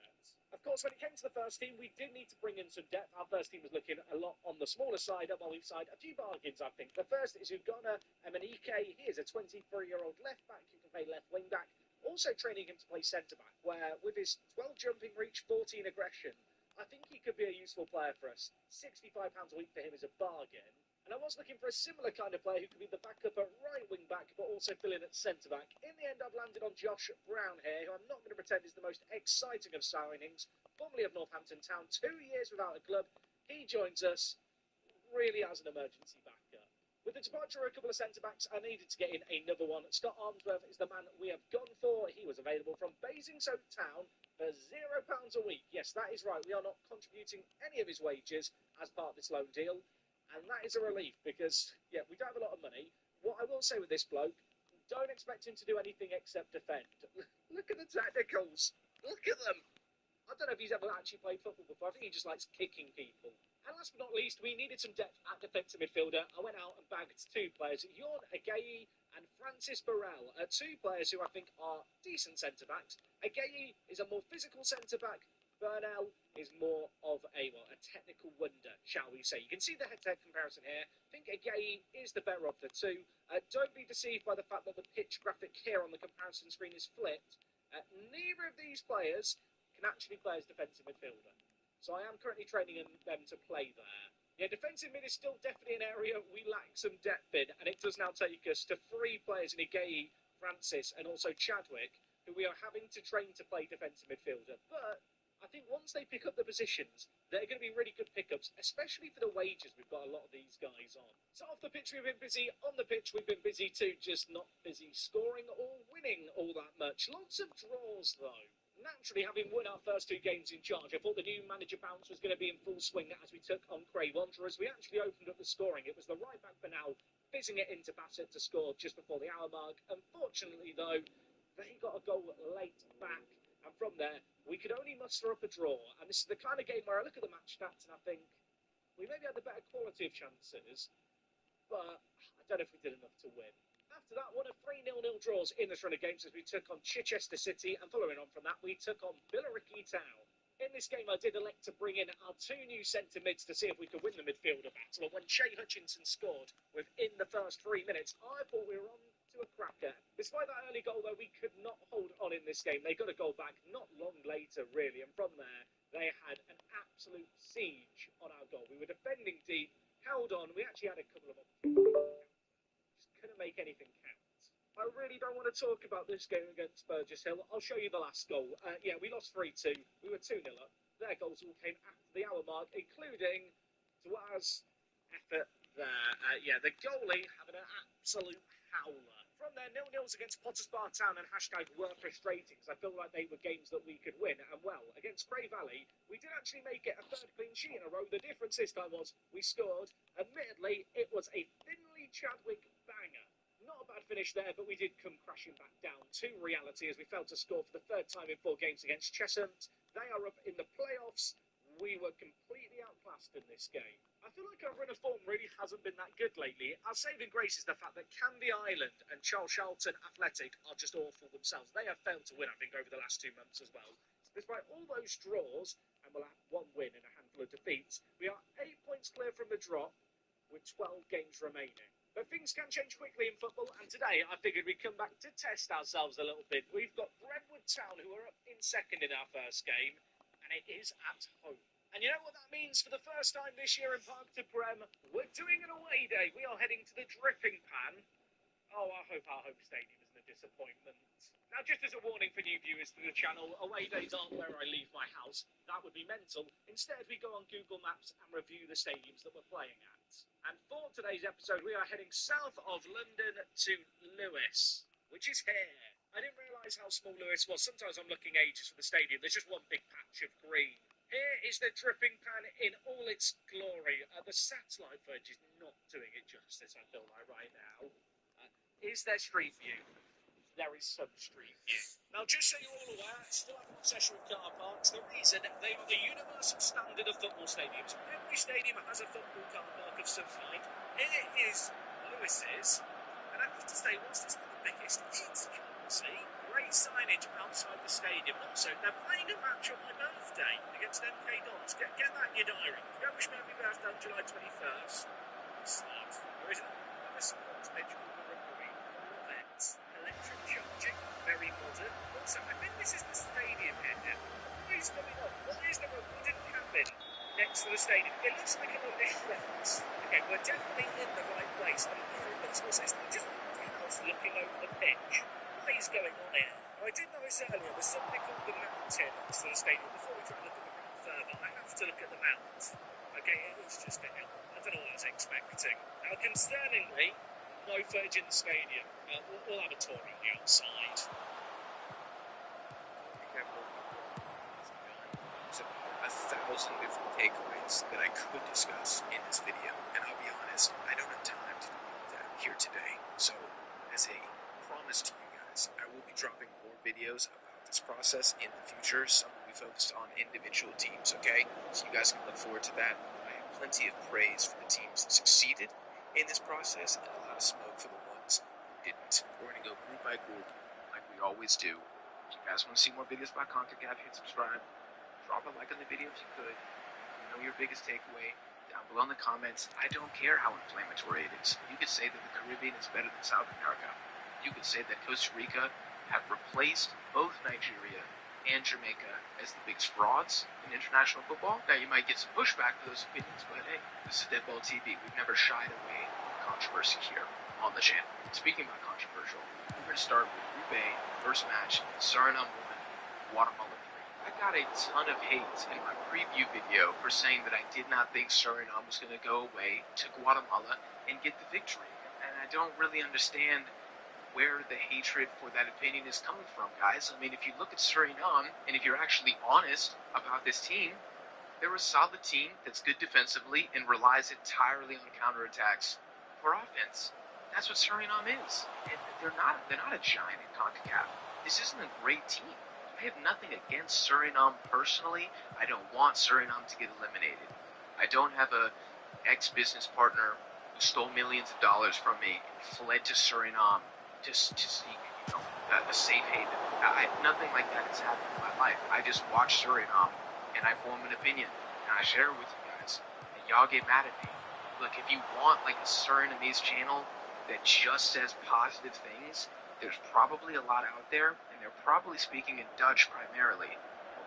Speaker 1: Of course, when it came to the first team, we did need to bring in some depth. Our first team was looking a lot on the smaller side, up on each side. A few bargains, I think. The first is Ugonna Emenike. He is a 23-year-old left-back who can play left wing-back. Also training him to play centre-back, where with his 12 jumping reach, 14 aggression, I think he could be a useful player for us. £65 a week for him is a bargain. And I was looking for a similar kind of player who could be the backup at right wing-back, but also fill in at centre-back. In the end, I've landed on Josh Brown here, who I'm not going to pretend is the most exciting of signings. Formerly of Northampton Town, 2 years without a club. He joins us really as an emergency backup. With the departure of a couple of centre-backs, I needed to get in another one. Scott Armsworth is the man we have gone for. He was available from Basingstoke Town for £0 a week. Yes, that is right. We are not contributing any of his wages as part of this loan deal. And that is a relief because, yeah, we don't have a lot of money. What I will say with this bloke, don't expect him to do anything except defend. Look at the technicals. Look at them. I don't know if he's ever actually played football before. I think he just likes kicking people. And last but not least, we needed some depth at defensive midfielder. I went out and bagged 2 players, Jorn Agayi and Francis Burrell, 2 players who I think are decent centre-backs. Agayi is a more physical centre-back. Burnell is more of a technical wonder, shall we say. You can see the head-to-head comparison here. I think Agayi is the better of the 2. Don't be deceived by the fact that the pitch graphic here on the comparison screen is flipped. Neither of these players can actually play as defensive midfielder. So I am currently training them to play there. Yeah, defensive mid is still definitely an area we lack some depth in, and it does now take us to 3 players in Igayi, Francis, and also Chadwick, who we are having to train to play defensive midfielder. But I think once they pick up the positions, they're going to be really good pickups, especially for the wages we've got a lot of these guys on. So off the pitch we've been busy, on the pitch we've been busy too, just not busy scoring or winning all that much. Lots of draws though. Naturally, having won our first 2 games in charge, I thought the new manager bounce was going to be in full swing as we took on Cray Wanderers. We actually opened up the scoring. It was the right back for now, fizzing it into Bassett to score just before the hour mark. Unfortunately, though, they got a goal late back, and from there, we could only muster up a draw. And this is the kind of game where I look at the match stats and I think, we maybe had the better quality of chances, but I don't know if we did enough to win. After that, one of 3 0-0 draws in this run of games as we took on Chichester City, and following on from that, we took on Billericay Town. In this game, I did elect to bring in our 2 new centre mids to see if we could win the midfielder battle. And when Shea Hutchinson scored within the first 3 minutes, I thought we were on to a cracker. Despite that early goal, though, we could not hold on in this game. They got a goal back not long later, really. And from there, they had an absolute siege on our goal. We were defending deep, held on. We actually had a couple of opportunities. Just couldn't make anything count. I really don't want to talk about this game against Burgess Hill. I'll show you the last goal. We lost 3-2. We were 2-0 up. Their goals all came after the hour mark, including Dwaz's effort there. The goalie having an absolute howler. From there, 0-0s against Pottersbar Town and #were frustrating, because I feel like they were games that we could win. And well, against Grey Valley, we did actually make it a 3rd clean sheet in a row. The difference this time was we scored. Admittedly, it was a Finley Chadwick banger. Not a bad finish there, but we did come crashing back down to reality as we failed to score for the 3rd time in 4 games against Cheshunt. They are up in the playoffs. We were completely outclassed in this game. I feel like our run of form really hasn't been that good lately. Our saving grace is the fact that Canby Island and Charles Charlton Athletic are just awful themselves. They have failed to win, I think, over the last 2 months as well. Despite all those draws, and we'll have 1 win and a handful of defeats, we are 8 points clear from the drop with 12 games remaining. But things can change quickly in football, and today I figured we'd come back to test ourselves a little bit. We've got Brentwood Town, who are up in 2nd in our first game, and it is at home. And you know what that means for the first time this year in Parc de Brem? We're doing an away day. We are heading to the Dripping Pan. Oh, I hope our home stadium isn't a disappointment. Now, just as a warning for new viewers to the channel, away days aren't where I leave my house. That would be mental. Instead, we go on Google Maps and review the stadiums that we're playing at. And for today's episode, we are heading south of London to Lewes, which is here. I didn't realise how small Lewes was. Sometimes I'm looking ages for the stadium. There's just one big patch of green. Here is the Dripping Pan in all its glory. The satellite footage is not doing it justice, I feel like, right now. Is there street view? There is some street view. Now, just so you're all aware, still have an obsession with car parks. The reason, they are the universal standard of football stadiums. Every stadium has a football car park of some kind. Here is Lewis's. And I have to say, whilst it's not the biggest, it's classy. Great signage outside the stadium. Also, they're playing a match on my birthday against MK Dons. Get that in your diary. Don't wish me happy birthday on July 21st. Start. There isn't a sports pitch called the Rookery. Love it. Electric charging. Very modern. Also, I think this is the stadium here. What is going on? What is the wooden cabin next to the stadium? It looks like a lot of shrubs. Okay, we're definitely in the right place. And it's not just a house looking over the pitch. What is going on here? I did notice earlier there's something called the Mount here next to the stadium. Before we try and look at the ground further, I have to look at the Mount. Okay, it is just a hill. I don't know what I was expecting. Now, concerningly, no footage in the stadium. We'll have a tour on the outside.
Speaker 2: There's about 1,000 different takeaways that I could discuss in this video, and I'll be honest, I don't have time to do that here today. So, as a promise to you guys, I will be dropping more videos about this process in the future. Some will be focused on individual teams, okay? So you guys can look forward to that. I have plenty of praise for the teams that succeeded in this process, and a lot of smoke for the ones who didn't. We're going to go group by group, like we always do. If you guys want to see more videos about CONCACAF, hit subscribe. Drop a like on the video if you could. Let me know your biggest takeaway down below in the comments. I don't care how inflammatory it is. You could say that the Caribbean is better than South America. You could say that Costa Rica have replaced both Nigeria and Jamaica as the biggest frauds in international football. Now, you might get some pushback for those opinions, but hey, this is Deadball TV. We've never shied away from controversy here on the channel. Speaking about controversial, we're going to start with Group A, first match, Suriname 1, Guatemala 3. I got a ton of hate in my preview video for saying that I did not think Suriname was going to go away to Guatemala and get the victory. And I don't really understand where the hatred for that opinion is coming from, guys. I mean, if you look at Suriname, and if you're actually honest about this team, they're a solid team that's good defensively and relies entirely on counterattacks for offense. That's what Suriname is. And they're not a giant in CONCACAF. This isn't a great team. I have nothing against Suriname personally. I don't want Suriname to get eliminated. I don't have a ex-business partner who stole millions of dollars from me and fled to Suriname to seek, a safe haven. Nothing like that has happened in my life. I just watch Suriname and I form an opinion and I share it with you guys. And y'all get mad at me. Look, if you want like a Surinamese channel that just says positive things, there's probably a lot out there, and they're probably speaking in Dutch primarily.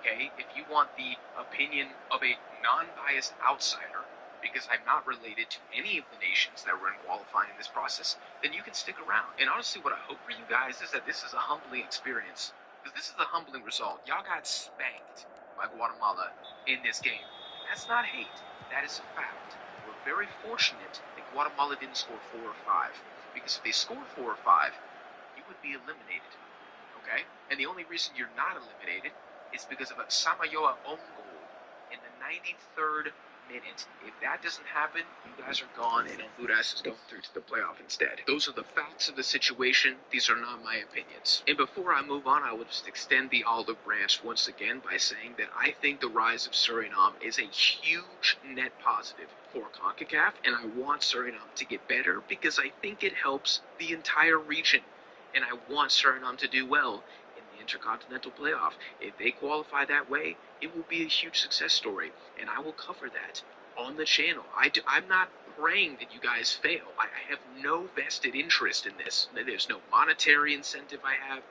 Speaker 2: Okay, if you want the opinion of a non-biased outsider, because I'm not related to any of the nations that were in qualifying in this process, then you can stick around. And honestly, what I hope for you guys is that this is a humbling experience, because this is a humbling result. Y'all got spanked by Guatemala in this game. That's not hate. That is a fact. We're very fortunate that Guatemala didn't score 4 or 5, because if they scored 4 or 5, you would be eliminated. Okay? And the only reason you're not eliminated is because of a Samayoa own goal in the 93rd minute. If that doesn't happen, you guys are gone, and Honduras is going through to the playoff instead. Those are the facts of the situation. These are not my opinions. And before I move on, I will just extend the olive branch once again by saying that I think the rise of Suriname is a huge net positive for CONCACAF, and I want Suriname to get better because I think it helps the entire region. And I want Suriname to do well in the Intercontinental Playoff. If they qualify that way, it will be a huge success story, and I will cover that on the channel. I'm not praying that you guys fail. I have no vested interest in this. There's no monetary incentive I have,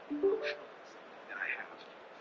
Speaker 2: emotional incentive that I have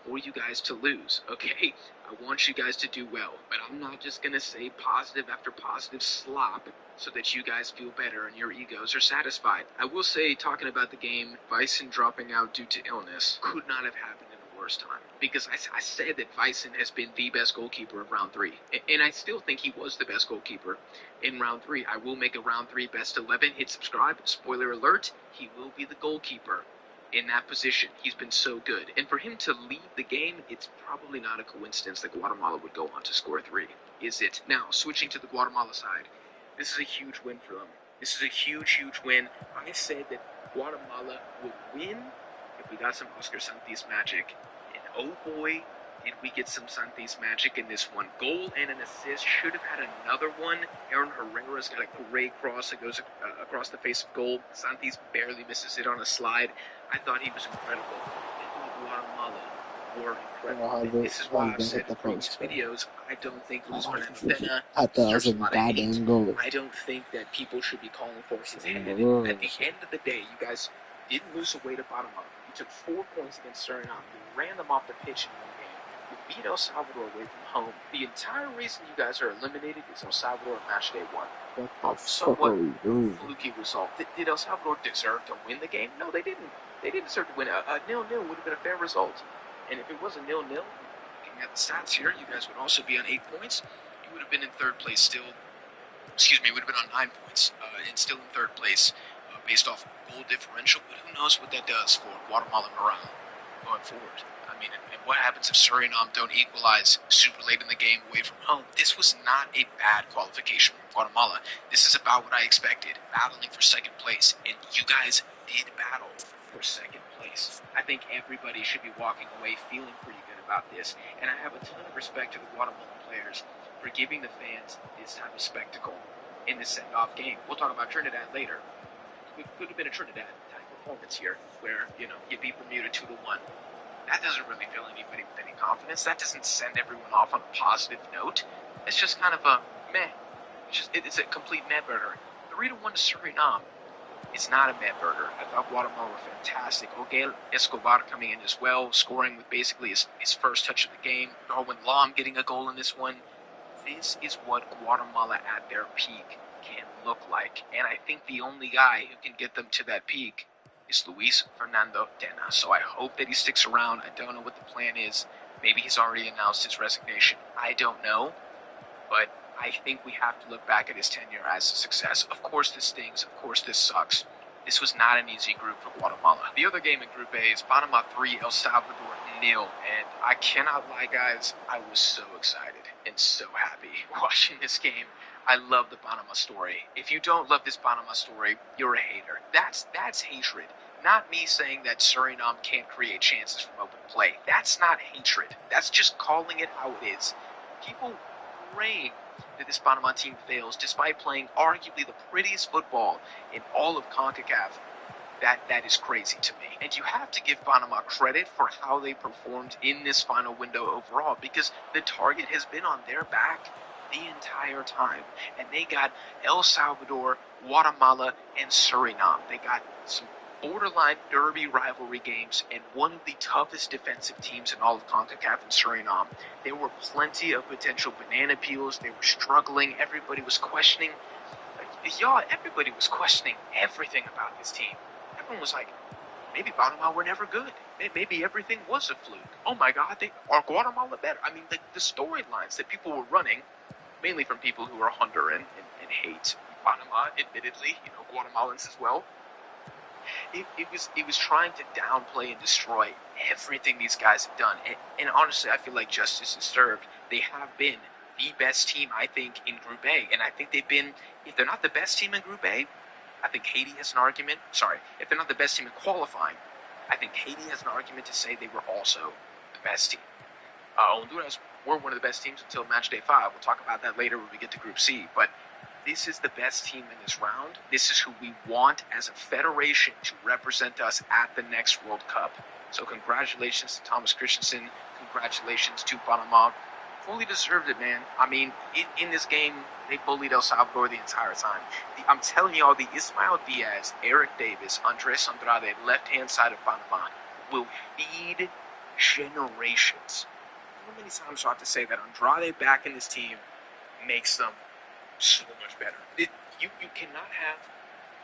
Speaker 2: for you guys to lose, okay? I want you guys to do well, but I'm not just going to say positive after positive slop so that you guys feel better and your egos are satisfied. I will say, talking about the game, Bison dropping out due to illness could not have happened in a worse time, because I said that Bison has been the best goalkeeper of round 3, and I still think he was the best goalkeeper in round 3. I will make a round 3 best 11. Hit subscribe. Spoiler alert, he will be the goalkeeper in that position. He's been so good. And for him to lead the game, it's probably not a coincidence that Guatemala would go on to score 3, is it? Now, switching to the Guatemala side, this is a huge win for them. This is a huge, huge win. I said that Guatemala would win if we got some Oscar Santis magic. And oh boy, did we get some Santis magic in this one. Goal and an assist. Should have had another one. Aaron Herrera's got a great cross that goes across the face of goal. Santis barely misses it on a slide. I thought he was incredible. And Guatemala were incredible. This is why I've said in previous videos, I don't think Luis Fernando Tena deserves a lot of hate. I don't think that people should be calling for his head. At the end of the day, you guys didn't lose away to Guatemala. You took 4 points against Suriname. You ran them off the pitch in one game. You beat El Salvador away from home. The entire reason you guys are eliminated is El Salvador match day 1. Somewhat fluky result. Did El Salvador deserve to win the game? No, they didn't. They didn't deserve to win. A 0-0 would have been a fair result. And if it was a 0-0, looking at the stats here, you guys would also be on 8 points. You would have been in third place still. Excuse me, would have been on 9 points and still in third place based off goal differential. But who knows what that does for Guatemala morale going forward. I mean, and what happens if Suriname don't equalize super late in the game away from home? This was not a bad qualification for Guatemala. This is about what I expected, battling for second place. And you guys did battle for second place. I think everybody should be walking away feeling pretty good about this. And I have a ton of respect to the Guatemalan players for giving the fans this type of spectacle in this send-off game. We'll talk about Trinidad later. It could have been a Trinidad type performance here, where, you beat Bermuda 2-1. That doesn't really fill anybody with any confidence. That doesn't send everyone off on a positive note. It's just kind of a meh. It's a complete net burger. 3-1 to Suriname is not a net burger. I thought Guatemala were fantastic. Ogel Escobar coming in as well, scoring with basically his first touch of the game. Darwin Lam getting a goal in this one. This is what Guatemala at their peak can look like. And I think the only guy who can get them to that peak is Luis Fernando Tena. So I hope that he sticks around. I don't know what the plan is. Maybe he's already announced his resignation. I don't know. But I think we have to look back at his tenure as a success. Of course this stings. Of course this sucks. This was not an easy group for Guatemala. The other game in Group A is Panama 3, El Salvador 0. And I cannot lie, guys, I was so excited and so happy watching this game. I love the Panama story. If you don't love this Panama story, you're a hater. That's hatred. Not me saying that Suriname can't create chances from open play. That's not hatred. That's just calling it how it is. People praying that this Panama team fails despite playing arguably the prettiest football in all of CONCACAF. That is crazy to me. And you have to give Panama credit for how they performed in this final window overall, because the target has been on their back the entire time. And they got El Salvador, Guatemala, and Suriname. They got some borderline derby rivalry games and one of the toughest defensive teams in all of CONCACAF in Suriname. There were plenty of potential banana peels. They were struggling. Everybody was questioning. Everybody was questioning everything about this team. Everyone was like, maybe Panama were never good. Maybe everything was a fluke. Oh my God, are Guatemala better? I mean, the storylines that people were running, mainly from people who are Honduran and hate Panama, admittedly, Guatemalans as well. It was trying to downplay and destroy everything these guys have done. And honestly, I feel like justice is served. They have been the best team, I think, in Group A. And I think they've been, if they're not the best team in Group A, I think Haiti has an argument. Sorry, if they're not the best team in qualifying, I think Haiti has an argument to say they were also the best team. Honduras were one of the best teams until match day 5. We'll talk about that later when we get to Group C. But this is the best team in this round. This is who we want as a federation to represent us at the next World Cup. So congratulations to Thomas Christensen. Congratulations to Panama. Fully deserved it, man. I mean, in this game, they bullied El Salvador the entire time. I'm telling y'all, the Ismael Diaz, Eric Davis, Andres Andrade, left-hand side of Panama will feed generations. How many times do I have to say that Andrade back in this team makes them so much better? You cannot have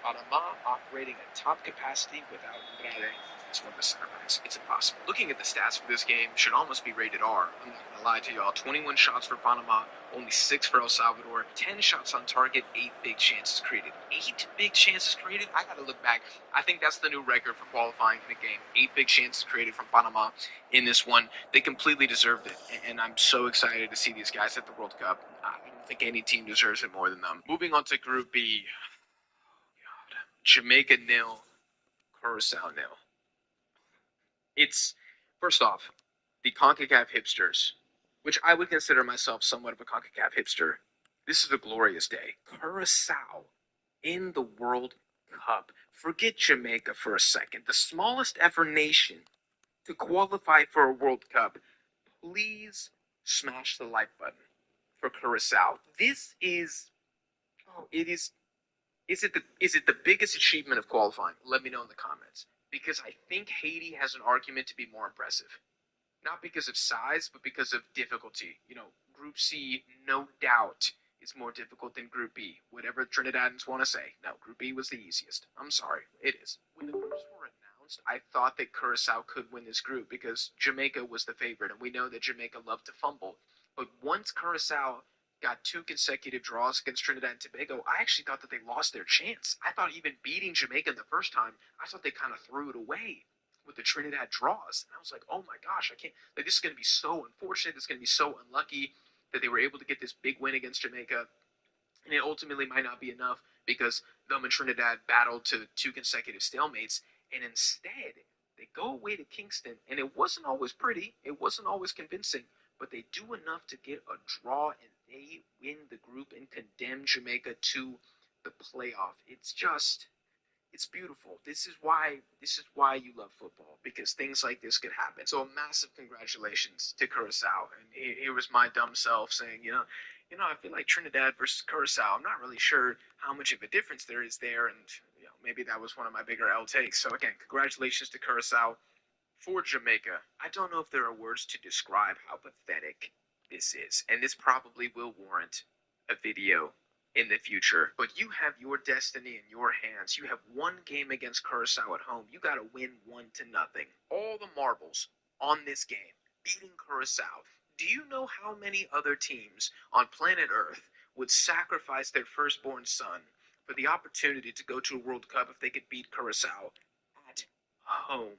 Speaker 2: Panama operating at top capacity without Andrade as one of the center backs. It's impossible. Looking at the stats for this game should almost be rated R. I'm not going to lie to y'all. 21 shots for Panama, only 6 for El Salvador, 10 shots on target, 8 big chances created. 8 big chances created? I got to look back. I think that's the new record for qualifying in a game. 8 big chances created from Panama in this one. They completely deserved it, and I'm so excited to see these guys at the World Cup. I don't think any team deserves it more than them. Moving on to Group B. Jamaica 0, Curacao 0. It's, first off, the CONCACAF hipsters, which I would consider myself somewhat of a CONCACAF hipster. This is a glorious day. Curacao in the World Cup. Forget Jamaica for a second. The smallest ever nation to qualify for a World Cup. Please smash the like button for Curacao. This is, is it the biggest achievement of qualifying? Let me know in the comments. Because I think Haiti has an argument to be more impressive. Not because of size, but because of difficulty. Group C, no doubt, is more difficult than Group B. Whatever Trinidadans want to say. No, Group B was the easiest. I'm sorry, it is. When the groups were announced, I thought that Curacao could win this group because Jamaica was the favorite, and we know that Jamaica loved to fumble. But once Curacao got 2 consecutive draws against Trinidad and Tobago, I actually thought that they lost their chance. I thought even beating Jamaica the first time, I thought they kind of threw it away with the Trinidad draws. And I was like, oh my gosh, this is going to be so unfortunate. It's going to be so unlucky that they were able to get this big win against Jamaica. And it ultimately might not be enough because them and Trinidad battled to 2 consecutive stalemates. And instead, they go away to Kingston. And it wasn't always pretty. It wasn't always convincing. But they do enough to get a draw, and they win the group and condemn Jamaica to the playoff. It's beautiful. This is why you love football, because things like this could happen. So a massive congratulations to Curacao. And here was my dumb self saying, I feel like Trinidad versus Curacao. I'm not really sure how much of a difference there is there, and maybe that was one of my bigger L takes. So again, congratulations to Curacao. For Jamaica, I don't know if there are words to describe how pathetic this is, and this probably will warrant a video in the future. But you have your destiny in your hands. You have one game against Curacao at home. You got to win 1-0. All the marbles on this game, beating Curacao. Do you know how many other teams on planet Earth would sacrifice their firstborn son for the opportunity to go to a World Cup if they could beat Curacao at home?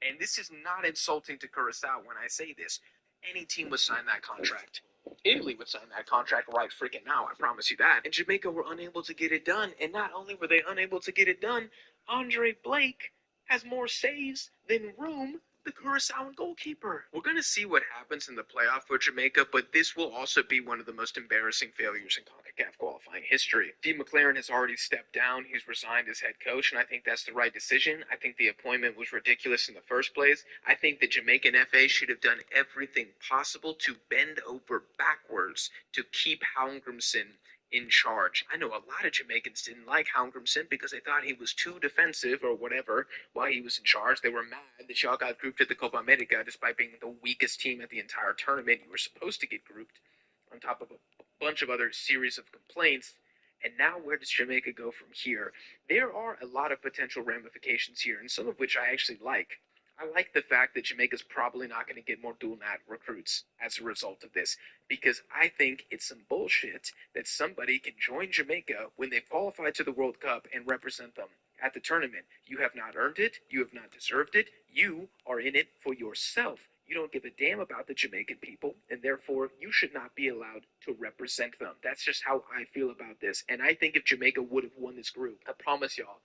Speaker 2: And this is not insulting to Curacao when I say this. Any team would sign that contract. Italy would sign that contract right freaking now, I promise you that. And Jamaica were unable to get it done. And not only were they unable to get it done, Andre Blake has more saves than Room, the Curaçaoan goalkeeper. We're going to see what happens in the playoff for Jamaica, but this will also be one of the most embarrassing failures in CONCACAF qualifying history. Dean McLaren has already stepped down. He's resigned as head coach, and I think that's the right decision. I think the appointment was ridiculous in the first place. I think the Jamaican FA should have done everything possible to bend over backwards to keep Halmgrimsson in charge. I know a lot of Jamaicans didn't like Halmgrimsson because they thought he was too defensive or whatever while he was in charge. They were mad that y'all got grouped at the Copa America despite being the weakest team at the entire tournament. You were supposed to get grouped on top of a bunch of other series of complaints. And now where does Jamaica go from here? There are a lot of potential ramifications here, and some of which I actually like. I like the fact that Jamaica's probably not going to get more dual nat recruits as a result of this, because I think it's some bullshit that somebody can join Jamaica when they've qualified to the World Cup and represent them at the tournament. You have not earned it. You have not deserved it. You are in it for yourself. You don't give a damn about the Jamaican people, and therefore you should not be allowed to represent them. That's just how I feel about this. And I think if Jamaica would have won this group, I promise y'all,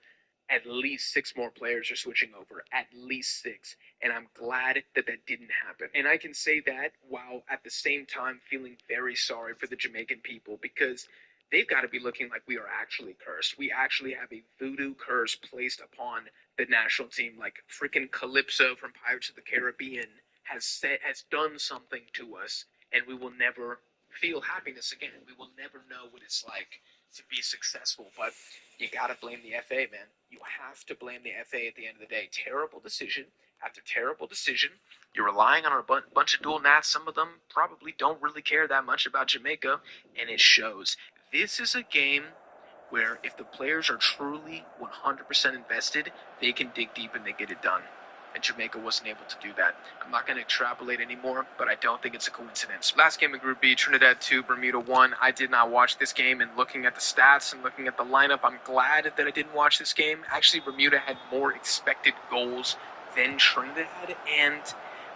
Speaker 2: at least 6 more players are switching over. At least 6. And I'm glad that that didn't happen. And I can say that while at the same time feeling very sorry for the Jamaican people, because they've got to be looking like we are actually cursed. We actually have a voodoo curse placed upon the national team, like freaking Calypso from Pirates of the Caribbean has done something to us, and we will never feel happiness again. We will never know what it's like to be successful. But you gotta blame the FA, man. You have to blame the FA at the end of the day. Terrible decision after terrible decision. You're relying on a bunch of dual nats. Some of them probably don't really care that much about Jamaica, and it shows. This is a game where if the players are truly 100% invested, they can dig deep and they get it done. And Jamaica wasn't able to do that. I'm not going to extrapolate anymore, but I don't think it's a coincidence. Last game in Group B, Trinidad 2, Bermuda 1. I did not watch this game, and looking at the stats and looking at the lineup, I'm glad that I didn't watch this game. Actually, Bermuda had more expected goals than Trinidad, and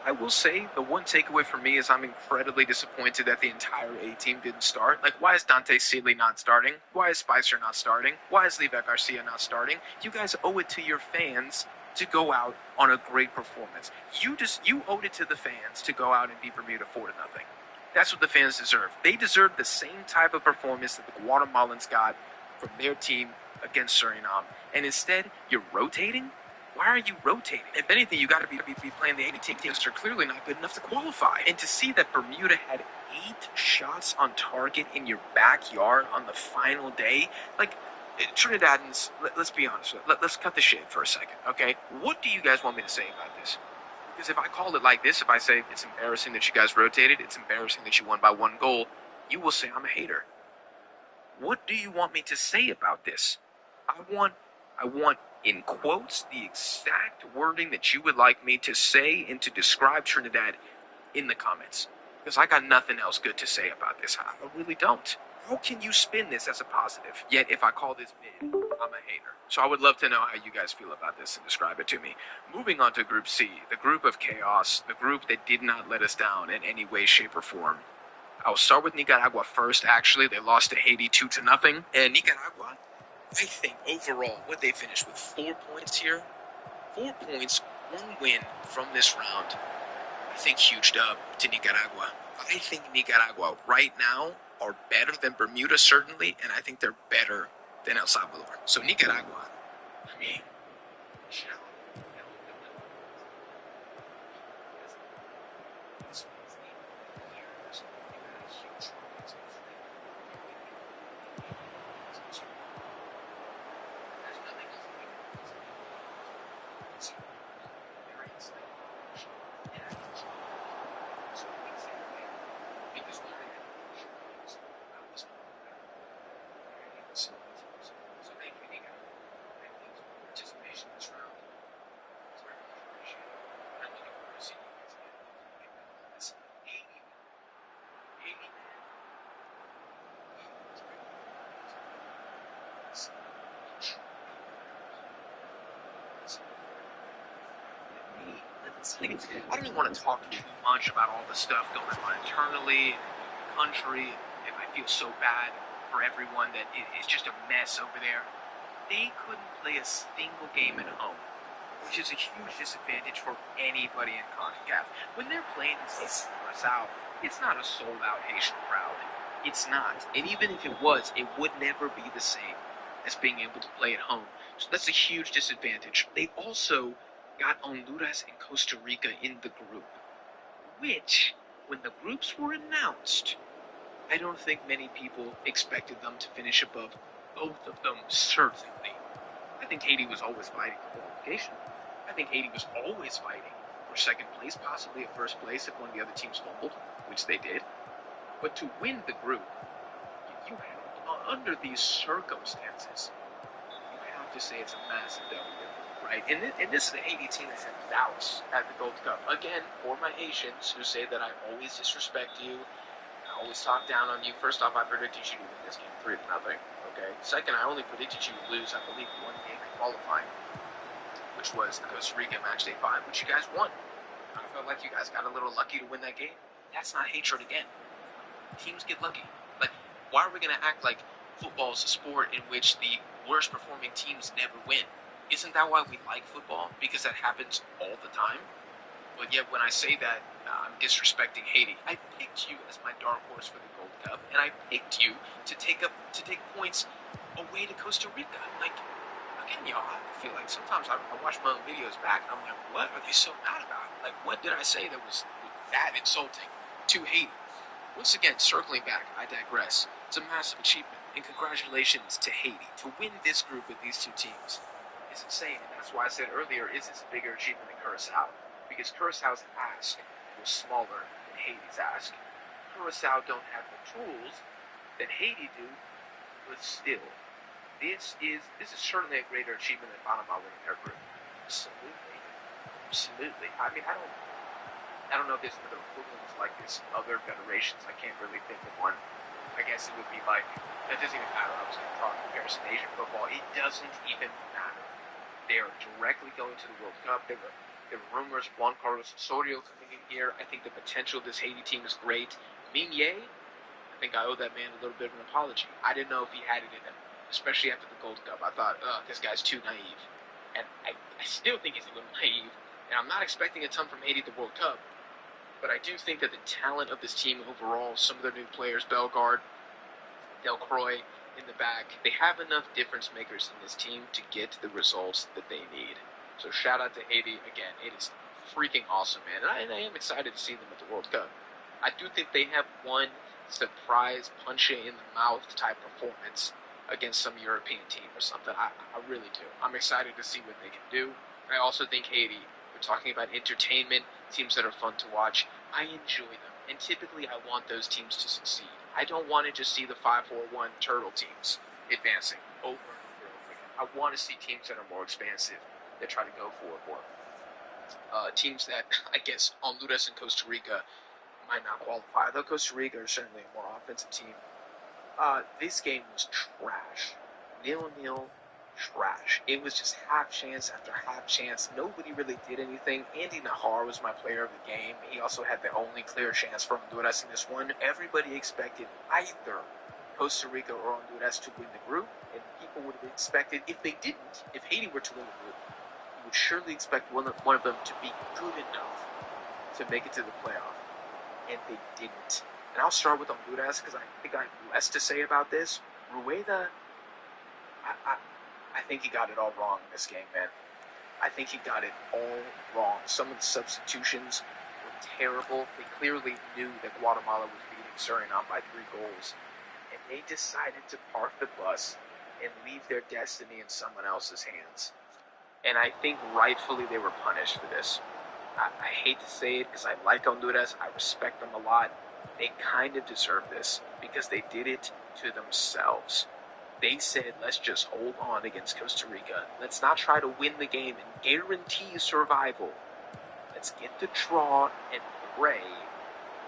Speaker 2: I will say the one takeaway for me is I'm incredibly disappointed that the entire A team didn't start. Like, why is Dante Seeley not starting? Why is Spicer not starting? Why is Levi Garcia not starting? You guys owe it to your fans to go out on a great performance. You owed it to the fans to go out and beat Bermuda 4-0. That's what the fans deserve. They deserve the same type of performance that the Guatemalans got from their team against Suriname. And instead, you're rotating? Why are you rotating? If anything, you got to be playing the 18 teams that are clearly not good enough to qualify. And to see that Bermuda had 8 shots on target in your backyard on the final day, like, Trinidadans, let's be honest. Let's cut the shade for a second, okay? What do you guys want me to say about this? Because if I call it like this, if I say it's embarrassing that you guys rotated, it's embarrassing that you won by 1 goal, you will say I'm a hater. What do you want me to say about this? I want, in quotes, the exact wording that you would like me to say and to describe Trinidad in the comments. Because I got nothing else good to say about this. I really don't. How can you spin this as a positive? Yet if I call this mid, I'm a hater. So I would love to know how you guys feel about this and describe it to me. Moving on to Group C, the group of chaos, the group that did not let us down in any way, shape, or form. I'll start with Nicaragua first, actually. They lost to Haiti 2-0. And Nicaragua, I think overall, what they finished with 4 points here. 4 points, 1 win from this round. I think huge dub to Nicaragua. I think Nicaragua right now are better than Bermuda, certainly, and I think they're better than El Salvador. So Nicaragua, I mean, I don't even want to talk too much about all the stuff going on internally, country, and I feel so bad for everyone that it's just a mess over there. They couldn't play a single game at home, which is a huge disadvantage for anybody in CONCACAF. When they're playing this Curacao, it's not a sold-out Haitian crowd. It's not. And even if it was, it would never be the same as being able to play at home. So that's a huge disadvantage. They also got Honduras and Costa Rica in the group, which, when the groups were announced, I don't think many people expected them to finish above both of them, certainly. I think Haiti was always fighting for qualification. I think Haiti was always fighting for second place, possibly at first place if one of the other teams fumbled, which they did. But to win the group, you have, under these circumstances, you have to say it's a massive W, right? And this is a Haiti team that's in doubts at the Gold Cup. Again, for my Haitians who say that I always disrespect you, I always talk down on you. First off, I predicted you to win this game 3-0. Okay. Second, I only predicted you to lose, I believe, one game in qualifying, which was the Costa Rica match day 5, which you guys won. I felt like you guys got a little lucky to win that game. That's not hatred again. Teams get lucky. Like, why are we going to act like football is a sport in which the worst performing teams never win? Isn't that why we like football? Because that happens all the time? But yet when I say that, I'm disrespecting Haiti. I picked you as my dark horse for the Gold Cup, and I picked you to take points away to Costa Rica. Like, again, y'all, I feel like sometimes I watch my own videos back, and I'm like, what are they so mad about? Like, what did I say that was that insulting to Haiti? Once again, circling back, I digress. It's a massive achievement, and congratulations to Haiti. To win this group with these two teams is insane, and that's why I said earlier, is this a bigger achievement than Curacao? Because Curaçao's ask was smaller than Haiti's ask. Curaçao don't have the tools that Haiti do, but still, this is certainly a greater achievement than Guatemala winning their group. Absolutely. I mean, I don't know if there's another equivalent like this in other federations. I can't really think of one. I guess it would be like, that doesn't even matter. I was going to talk comparison to Asian football. It doesn't even matter. They are directly going to the World Cup. There were rumors of Juan Carlos Osorio coming in here. I think the potential of this Haiti team is great. Migné, I think I owe that man a little bit of an apology. I didn't know if he had it in him, especially after the Gold Cup. I thought, this guy's too naive. And I still think he's a little naive. And I'm not expecting a ton from Haiti at the World Cup. But I do think that the talent of this team overall, some of their new players, Bellegarde, Delcroix in the back, they have enough difference makers in this team to get the results that they need. So shout out to Haiti. Again, it is freaking awesome, man. And I am excited to see them at the World Cup. I do think they have one surprise punch-in-the-mouth type performance against some European team or something. I really do. I'm excited to see what they can do. I also think Haiti, we're talking about entertainment, teams that are fun to watch. I enjoy them. And typically I want those teams to succeed. I don't want to just see the 5-4-1 turtle teams advancing over and over and over again. I want to see teams that are more expansive, that try to go for it more. Teams that, I guess, Honduras and Costa Rica might not qualify, though Costa Rica are certainly a more offensive team. This game was trash. 0-0, trash. It was just half chance after half chance. Nobody really did anything. Andy Najar was my player of the game. He also had the only clear chance for Honduras in this one. Everybody expected either Costa Rica or Honduras to win the group, and people would have expected, if they didn't, if Haiti were to win the group, you would surely expect one of them to be good enough to make it to the playoff, and they didn't. And I'll start with Honduras because I think I have less to say about this. Rueda, I think he got it all wrong in this game, man. I think he got it all wrong. Some of the substitutions were terrible. They clearly knew that Guatemala was beating Suriname by 3 goals, and they decided to park the bus and leave their destiny in someone else's hands. And I think rightfully they were punished for this. I hate to say it because I like Honduras. I respect them a lot. They kind of deserve this because they did it to themselves. They said, let's just hold on against Costa Rica. Let's not try to win the game and guarantee survival. Let's get the draw and pray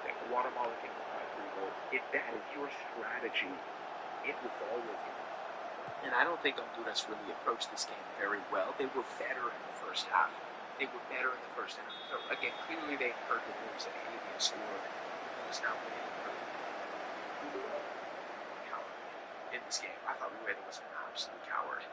Speaker 2: that Guatemala can win by 3 goals. If that is your strategy, it will always be. And I don't think Honduras really approached this game very well. They were better in the first half. So again, clearly they heard the news that Haiti scored and was now winning the group. this game. I thought Rueda was an absolute coward.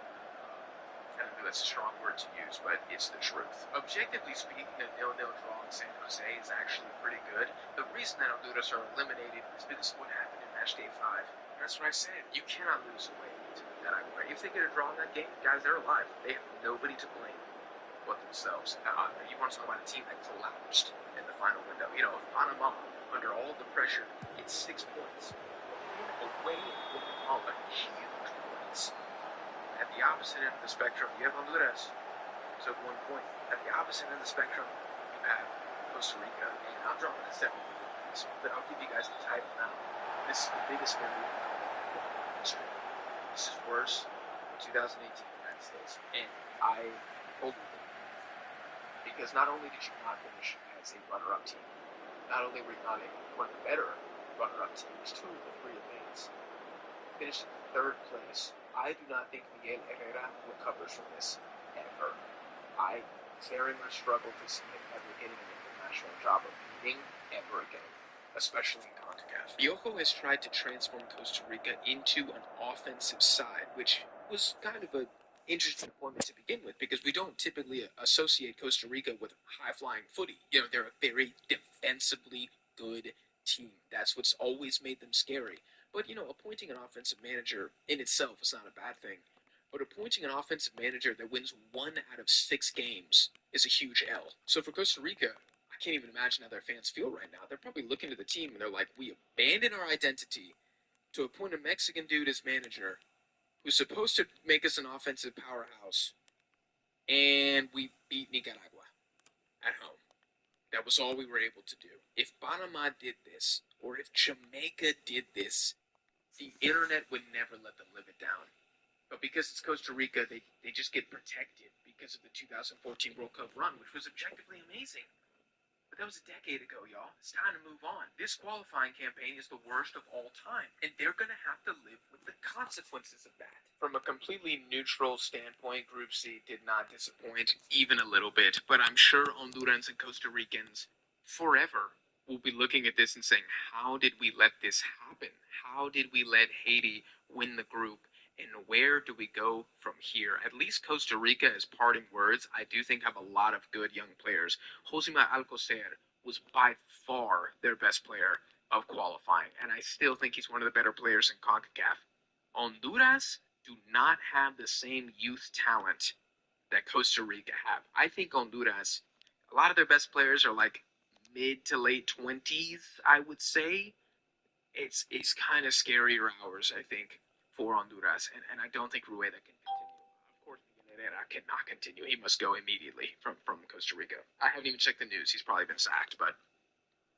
Speaker 2: I don't know that's a strong word to use, but it's the truth. Objectively speaking, a 0-0 draw in San Jose is actually pretty good. The reason that Honduras are eliminated is because of what happened in match day 5. And that's what I said. You cannot lose away to Nicaragua. If they get a draw in that game, guys, they're alive. They have nobody to blame but themselves. You want to talk about a team that collapsed in the final window. You know, if Panama, under all the pressure, gets 6 points, away in Guatemala, huge points. At the opposite end of the spectrum, you have Honduras, so 1 point. At the opposite end of the spectrum, you have Costa Rica, and I'm drawing a 7 points, but I'll give you guys the title now. This is the biggest failure in history. This is worse than 2018 United States, and I hold with it. Because not only did you not finish as a runner-up team, not only were you not one of the better runner-up teams, 2 of the 3 advanced, finished in 3rd place. I do not think Miguel Herrera recovers from this ever. I very much struggle to see him ever getting an international job of leading ever again, especially in CONCACAF. Piojo has tried to transform Costa Rica into an offensive side, which was kind of an interesting appointment to begin with, because we don't typically associate Costa Rica with high-flying footy. You know, they're a very defensively good team. That's what's always made them scary. But, you know, appointing an offensive manager in itself is not a bad thing. But appointing an offensive manager that wins 1 out of 6 games is a huge L. So for Costa Rica, I can't even imagine how their fans feel right now. They're probably looking to the team and they're like, we abandoned our identity to appoint a Mexican dude as manager who's supposed to make us an offensive powerhouse, and we beat Nicaragua at home. That was all we were able to do. If Panama did this, or if Jamaica did this, the internet would never let them live it down. But because it's Costa Rica, they just get protected because of the 2014 World Cup run, which was objectively amazing. But that was a decade ago, y'all. It's time to move on. This qualifying campaign is the worst of all time, and they're going to have to live with the consequences of that. From a completely neutral standpoint, Group C did not disappoint even a little bit, but I'm sure Hondurans and Costa Ricans forever will be looking at this and saying, how did we let this happen? How did we let Haiti win the group? And where do we go from here? At least Costa Rica, as parting words, I do think have a lot of good young players. Josima Alcocer was by far their best player of qualifying, and I still think he's one of the better players in CONCACAF. Honduras do not have the same youth talent that Costa Rica have. I think Honduras, a lot of their best players are like mid to late 20s, I would say. It's kind of scarier hours, I think, for Honduras, and I don't think Rueda can continue. Of course, Miguel Herrera cannot continue. He must go immediately from Costa Rica. I haven't even checked the news. He's probably been sacked, but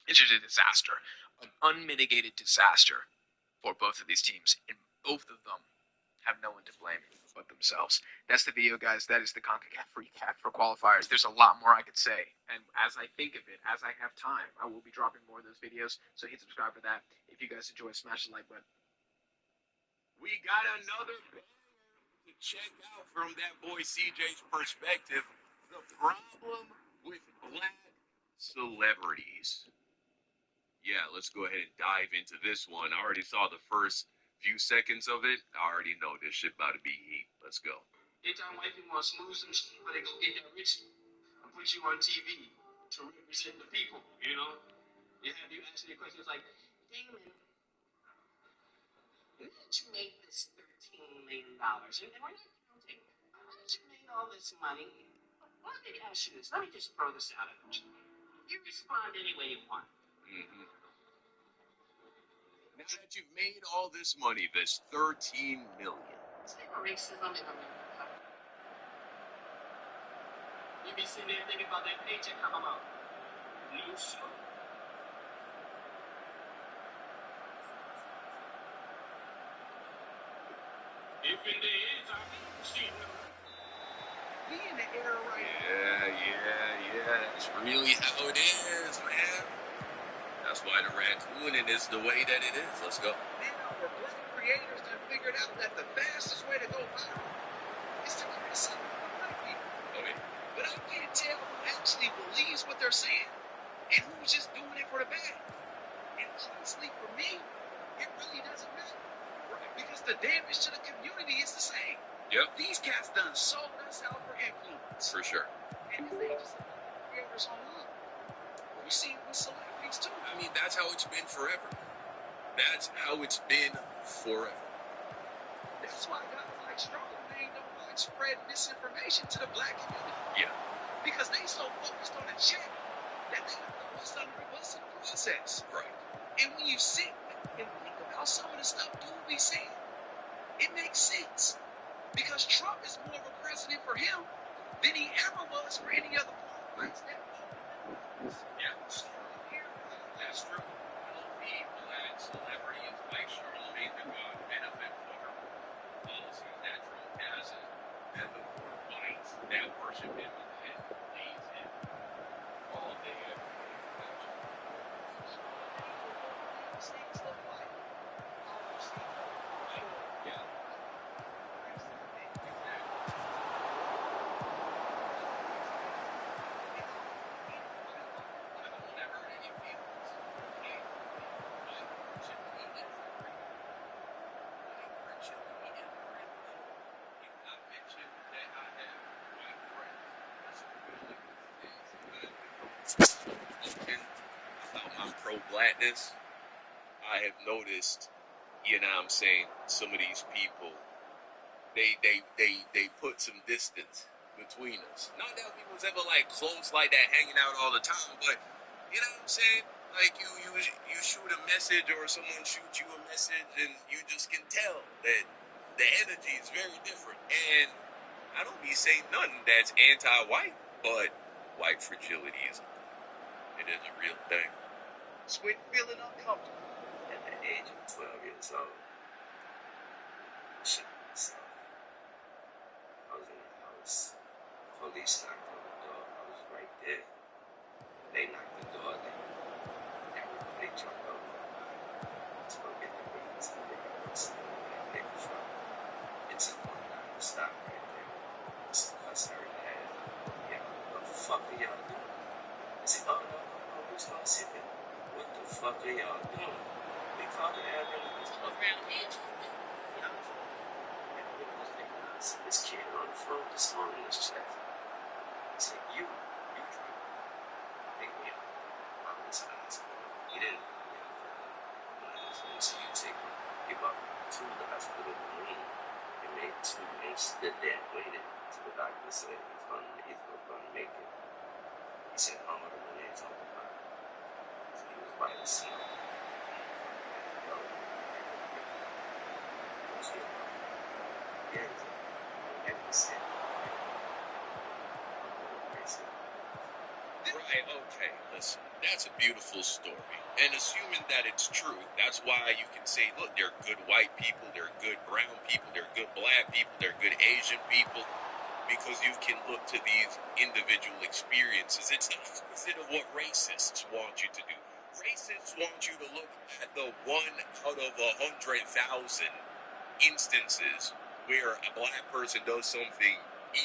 Speaker 2: it's just a disaster. An unmitigated disaster for both of these teams, and both of them have no one to blame but themselves. That's the video, guys. That is the CONCACAF recap for qualifiers. There's a lot more I could say, and as I think of it, as I have time, I will be dropping more of those videos, so hit subscribe for that. If you guys enjoy, smash the like button.
Speaker 3: We got another banger to check out from that boy CJ's perspective. The problem with black celebrities. Yeah, let's go ahead and dive into this one. I already saw the first few seconds of it. I already know this shit about to be heat. Let's go.
Speaker 4: Anytime white people want to smooth some shit, but they go get that rich and put you on TV to represent the people, you know? They have you asking your questions like, Damon, where did you make this $13 million? And we're not counting. How did you make all this money? Well, let me ask you this. Let me just throw this out at you. You respond any way you want.
Speaker 3: Mm-hmm. Now that you've made all this money, this $13 million.
Speaker 4: Is there racism in America? You be sitting there thinking about that paycheck come out. Loose. If it is, I mean, see him.
Speaker 3: We in the era right now. Yeah. That's really how it is, man. That's why the raccooning is the way that it is. Let's go.
Speaker 2: Now, our black creators have figured out that the fastest way to go viral is to criticize black people.
Speaker 3: Okay.
Speaker 2: But I can't tell who actually believes what they're saying and who's just doing it for the bag. And honestly, for me, it really doesn't matter.
Speaker 3: Right. because the damage to the community is the same.
Speaker 2: Yep.
Speaker 3: These cats done sold us out for influence.
Speaker 2: For sure.
Speaker 3: And they just creators on hook. You see it with celebrities too.
Speaker 2: I mean, that's how it's been forever. That's how it's been forever.
Speaker 3: That's why guys like Charlamagne don't like spread misinformation to the black community.
Speaker 2: Yeah.
Speaker 3: Because they so focused on the check that they got the bust under the bus in the process.
Speaker 2: Right.
Speaker 3: And when you sit and think about some of the stuff dude be saying, it makes sense. Because Trump is more of a president for him than he ever was for any other politics that
Speaker 2: Yeah. That's true. Healthy black celebrities like Charlamagne the God benefit from policies that Trump has, and the poor whites that worship him and please him all day, every day. Yeah. About my pro-blackness, I have noticed, you know what I'm saying, some of these people, they put some distance between us. Not that we was ever like close like that, hanging out all the time, but you know what I'm saying? Like you shoot a message or someone shoots you a message and you just can tell that the energy is very different. And I don't be saying nothing that's anti-white, but white fragility is a real thing.
Speaker 3: Quit feeling uncomfortable.
Speaker 4: At the age of 12 years old, I shot myself. I was in the house. Police knocked on the door. I was right there. They knocked the door down. Everybody jumped over my body to go get the weeds and they got us in that big truck. It took one guy to stop right there. This cuss heard that. Yeah, what the fuck are y'all doing? I said, oh no, we're just gonna sit there. What the fuck are y'all doing? We called the ambulance. Around here. Yeah. This kid on the phone with the song in his chest. I said, you drunk. Pick me up. I was in the hospital. He didn't pick me up. When I was in the take me, he brought me to the hospital with me. It made 2 inches. The dad waited till the doctor said he's gonna make it. He said, I'm gonna when they talk about it. He was by the snow.
Speaker 2: Right, okay, listen, that's a beautiful story. And assuming that it's true, that's why you can say, look, there are good white people, there are good brown people, there are good black people, there are good Asian people, because you can look to these individual experiences. It's the opposite of what racists want you to do. Racists want you to look at the 1 out of 100,000 instances where a black person does something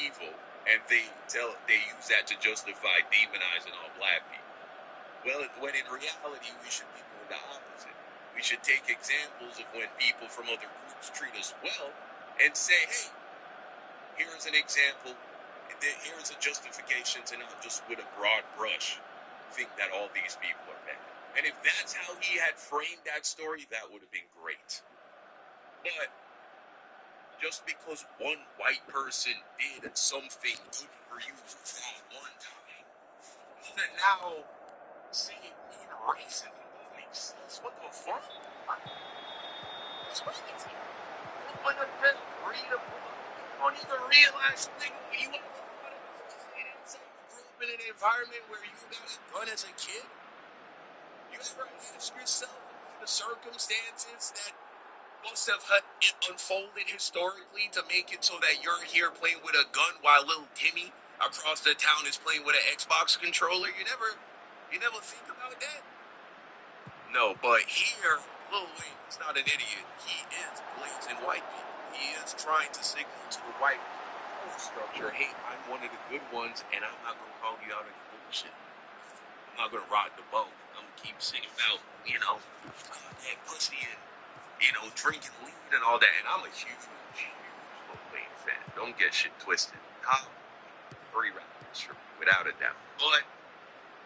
Speaker 2: evil and they use that to justify demonizing all black people. Well, when in reality we should be doing the opposite. We should take examples of when people from other groups treat us well and say, hey, here's an example, here's a justification to not just with a broad brush think that all these people are bad. And if that's how he had framed that story, that would have been great. But just because one white person did something good for you that one time, doesn't now say it mean racism doesn't exist. What the fuck? What's wrong with you? Open up this, read a book. You don't even realize things when you want to look at it and say you grew up in an environment where you got a gun as a kid. You ever ask yourself the circumstances that must have unfolded historically to make it so that you're here playing with a gun while little Timmy across the town is playing with an Xbox controller? You never think about that? No, but here, Lil Wayne is not an idiot. He is blazing white people. He is trying to signal to the white structure, hey, I'm one of the good ones, and I'm not going to call you out on your bullshit. I'm not going to rock the boat. I'm going to keep singing about, that pussy and
Speaker 3: drinking lean and all that. And I'm a huge Lil Wayne fan. Don't get shit twisted. Top 3 rappers for me, without a doubt. But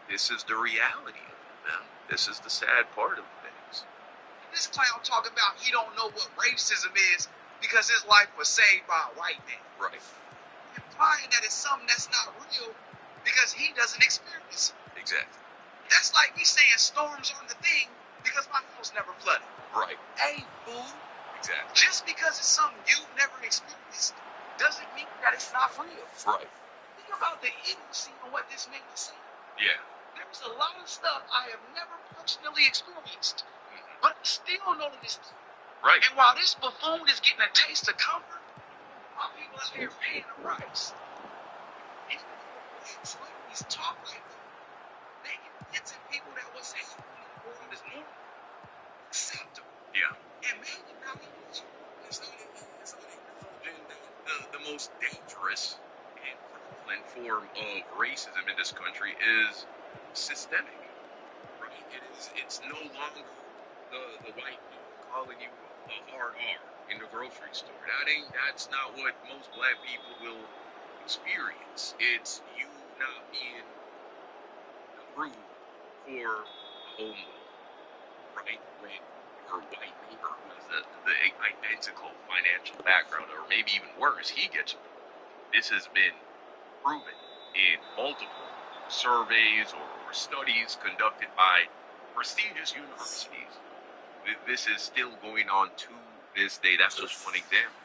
Speaker 3: this is the reality of it, man. This is the sad part of things.
Speaker 5: This clown talking about he don't know what racism is because his life was saved by a white man.
Speaker 3: Right.
Speaker 5: Implying that it's something that's not real because he doesn't experience it.
Speaker 3: Exactly.
Speaker 5: That's like me saying storms aren't the thing because my house never flooded.
Speaker 3: Right.
Speaker 5: Hey, fool.
Speaker 3: Exactly.
Speaker 5: Just because it's something you've never experienced doesn't mean that it's not real.
Speaker 3: Right.
Speaker 5: Think about the idiocy of what this man is saying.
Speaker 3: Yeah.
Speaker 5: There's a lot of stuff I have never personally experienced, but I still know that it's true.
Speaker 3: Right.
Speaker 5: And while this buffoon is getting a taste of comfort, my people out here paying the price. And celebrities talk like that. They convincing people that what's happening in the world is normal, acceptable.
Speaker 3: Yeah.
Speaker 5: And maybe not even true.
Speaker 3: It's not acknowledging that the most dangerous and prevalent form of racism in this country is systemic. Right? It's no longer the white people calling you a hard R in the grocery store. That's not what most black people will experience. It's you not being approved for a home loan, right? When your white neighbor who has the identical financial background, or maybe even worse, he gets approved. This has been proven in multiple surveys or studies conducted by prestigious universities. This is still going on to this day. That's just one example.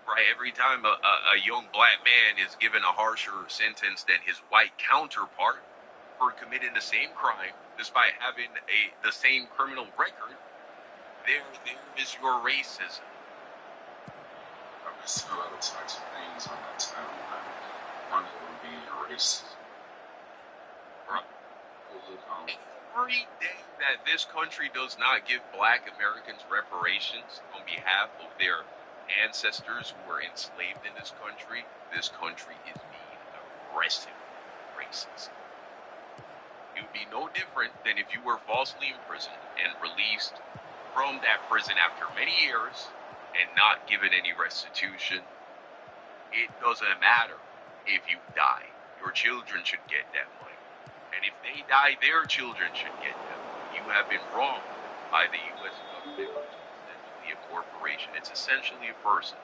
Speaker 3: Right? Every time a young black man is given a harsher sentence than his white counterpart for committing the same crime, despite having the same criminal record, there is your racism.
Speaker 6: I've been seeing a lot of toxic things on that timeline. One of them being racism.
Speaker 3: Right.
Speaker 6: Look,
Speaker 3: every day that this country does not give black Americans reparations on behalf of their ancestors who were enslaved in this country is being aggressive racist. It would be no different than if you were falsely imprisoned and released from that prison after many years and not given any restitution. It doesn't matter if you die. Your children should get that money. And if they die, their children should get them. You have been wronged by the U.S. government, which is essentially a corporation. It's essentially a person.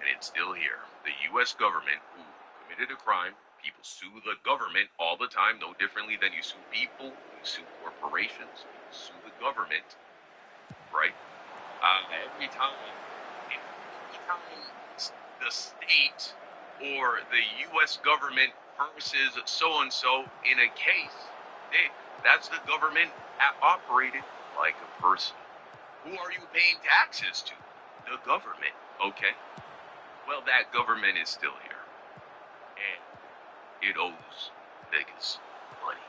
Speaker 3: And it's still here. The U.S. government, who committed a crime, people sue the government all the time, no differently than you sue people, you sue corporations, you sue the government, right? Every time the state or the U.S. government versus so-and-so in a case, that's the government operated like a person. Who are you paying taxes to? The government, okay? Well, that government is still here. And it owes niggas money.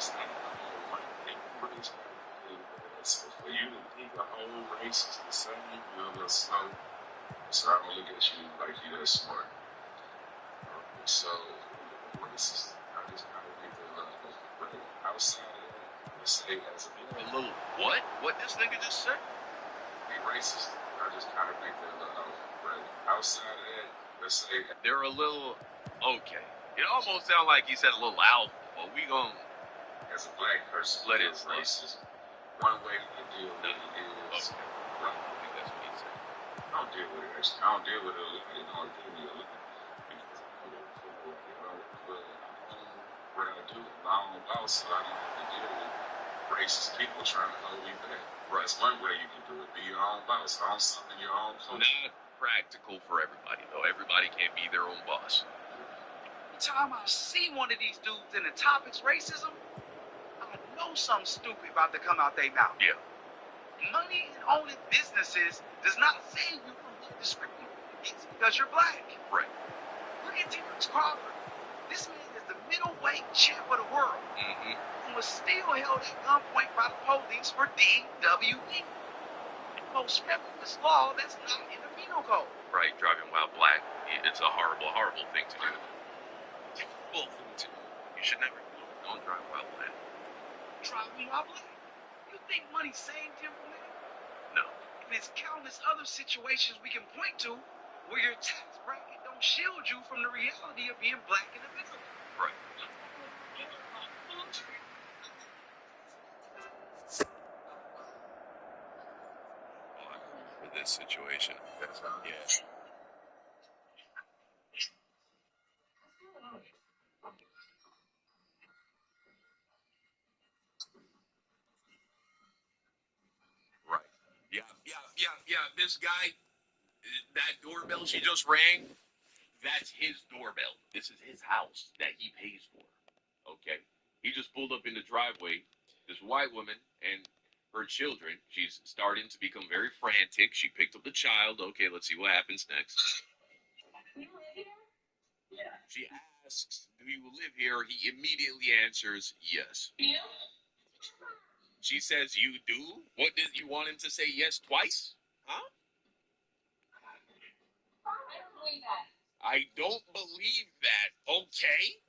Speaker 6: it's not the whole white people race. So for you to think the whole race is the same, you're a little slow. So I don't look at you like you're that smart. So racist, I just kind of think they're a little outside of that. Let's say as a
Speaker 3: little what? What this nigga just said?
Speaker 6: Be racist. I just kind of think they're a little right. Outside of that, let's say
Speaker 3: they're a little okay. It almost sounds like he said a little alpha, but we gon'
Speaker 6: as a black person,
Speaker 3: let it
Speaker 6: racist. One way to deal with it is
Speaker 3: okay. I think that's what he said.
Speaker 6: I don't deal with it. Actually, I don't deal with it. I don't deal with it because I know what I do. My own boss, so I don't have to deal with racist people trying to hold me back.
Speaker 3: Right.
Speaker 6: That's one way you can do it. Be your own boss. Own something your own culture.
Speaker 3: Not practical for everybody, though. Everybody can't be their own boss.
Speaker 5: Every time I see one of these dudes and the topic's racism, I know something stupid about to come out their mouth.
Speaker 3: Yeah.
Speaker 5: Money and owning businesses does not save you from being discriminated against because you're black.
Speaker 3: Right.
Speaker 5: Look at Terrence Crawford. This man is the middleweight champ of the world.
Speaker 3: Mm-hmm.
Speaker 5: And was still held at gunpoint by the police for DWE. The most frivolous law that's not in the penal code.
Speaker 3: Right, driving while black. It's a horrible, horrible thing to do. Terrible thing to do. You should never don't drive while black.
Speaker 5: driving while black. You think money saved him from that? No. And there's countless other situations we can point to where your tax bracket don't shield you from the reality of being black in America.
Speaker 3: Right. For this situation. Yeah. Right. Yeah. This guy, that doorbell she just rang, that's his doorbell. This is his house that he pays for. Okay. He just pulled up in the driveway. This white woman and her children. She's starting to become very frantic. She picked up the child. Okay, let's see what happens next. She asks, "Do you live here?" He immediately answers, "Yes." She says, "You do? What did you want him to say yes twice? Huh?" "I don't believe that." "Okay.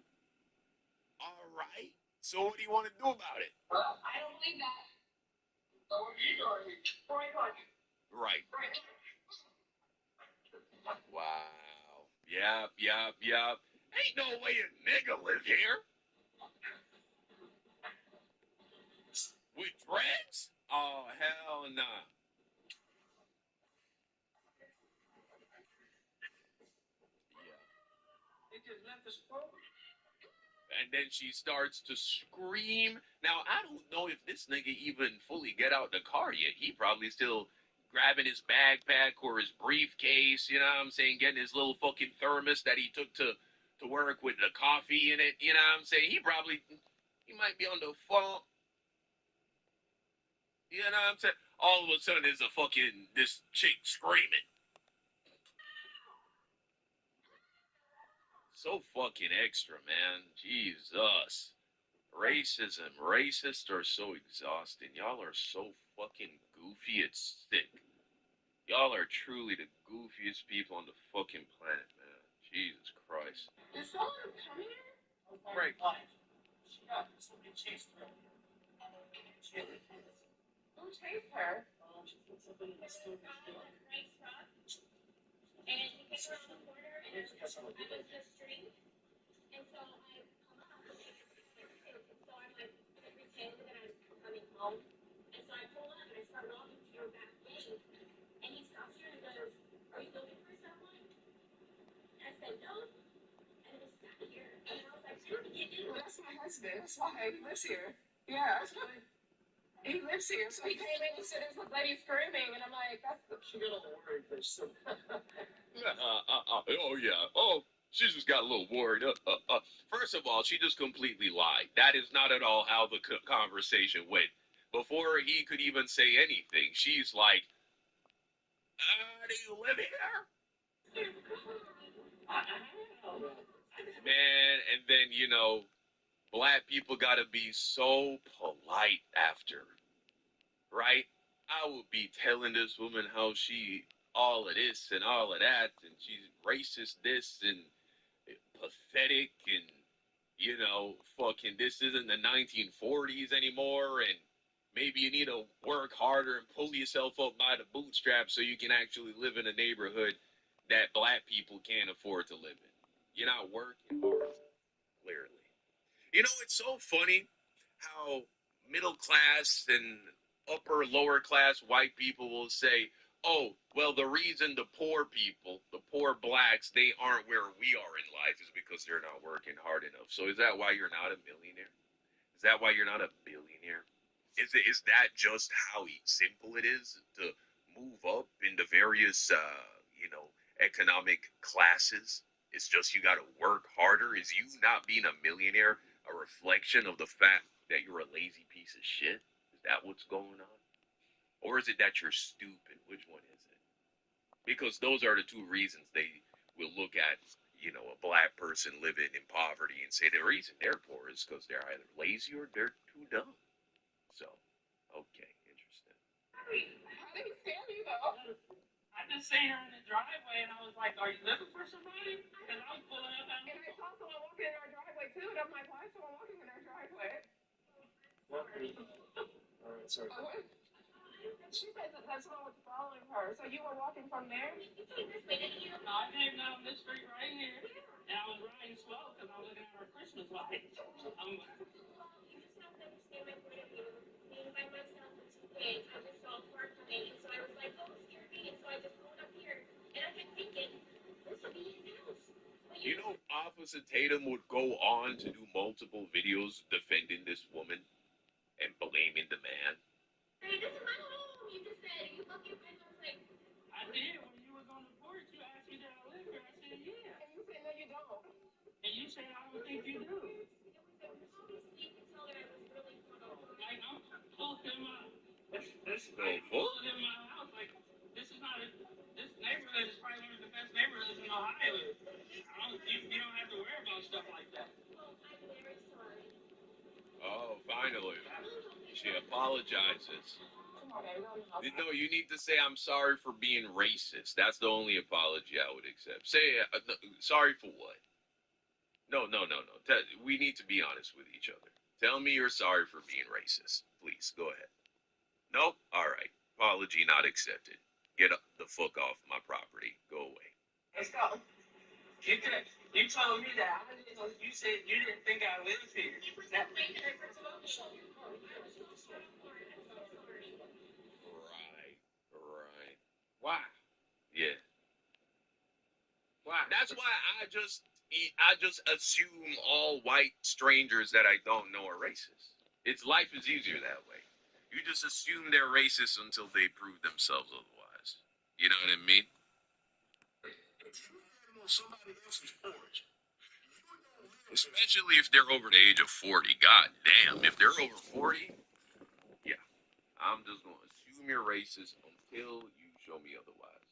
Speaker 3: All right. So what do you want to do about it?" Right. Wow. Yep. Ain't no way a nigga live here. With dreads? Oh, hell nah. And then she starts to scream. Now, I don't know if this nigga even fully get out the car yet. He probably still grabbing his backpack or his briefcase, you know what I'm saying? Getting his little fucking thermos that he took to work with the coffee in it, you know what I'm saying? He might be on the phone, you know what I'm saying? All of a sudden, there's this chick screaming. So fucking extra, man. Jesus. Racism. Racists are so exhausting. Y'all are so fucking goofy, it's sick. Y'all are truly the goofiest people on the fucking planet, man. Jesus Christ. Right. Oh yeah. Oh, she just got a little worried. First of all, she just completely lied. That is not at all how the conversation went. Before he could even say anything, she's like, "Do you live here?" Man, and then black people gotta be so polite after, right? I would be telling this woman how she all of this and all of that, and she's racist this and pathetic and fucking this isn't the 1940s anymore, and maybe you need to work harder and pull yourself up by the bootstraps so you can actually live in a neighborhood that black people can't afford to live in. You're not working hard, clearly. It's so funny how middle class and lower class white people will say, "Oh, well, the reason the poor people, the poor blacks, they aren't where we are in life is because they're not working hard enough." So is that why you're not a millionaire? Is that why you're not a billionaire? Is that just how simple it is to move up in the various economic classes? It's just you got to work harder. Is you not being a millionaire a reflection of the fact that you're a lazy piece of shit? Is that what's going on? Or is it that you're stupid? Which one is it? Because those are the two reasons they will look at, a black person living in poverty and say the reason they're poor is because they're either lazy or they're too dumb. So, okay, interesting.
Speaker 4: What? All right, sorry. She said that that's someone was following her. So you were walking from there? No, I came down this street right here, and I was riding slow because I was looking at her Christmas lights.
Speaker 3: You know, Officer Tatum would go on to do multiple videos defending this woman and blaming the man.
Speaker 4: Hey, this is my home. You just said you love your friends. I was like, I did. When you was on the porch, you asked me that I live here. I said, yeah. And you said, no, you don't. And you said, I don't think you do. Like, I'm close in my,
Speaker 3: That's no
Speaker 4: close in my house. Like, this is not, this neighborhood is probably one of the best neighborhoods in Ohio. You don't have to worry about stuff like that.
Speaker 3: Oh, finally. She apologizes. No, you need to say, I'm sorry for being racist. That's the only apology I would accept. Say, no, sorry for what? No. We need to be honest with each other. Tell me you're sorry for being racist. Please, go ahead. Nope? All right. Apology not accepted. Get the fuck off my property. Go away.
Speaker 4: Let's go. You told me that. I didn't know. You said you didn't think I lived here.
Speaker 3: Right.
Speaker 1: Why?
Speaker 3: Yeah.
Speaker 1: Why?
Speaker 3: That's why I just assume all white strangers that I don't know are racist. Life is easier that way. You just assume they're racist until they prove themselves otherwise. You know what I mean?
Speaker 6: If you had them on somebody else's porch,
Speaker 3: Especially if they're over the age of 40. God damn. If they're over 40, yeah. I'm just going to assume you're racist until you show me otherwise.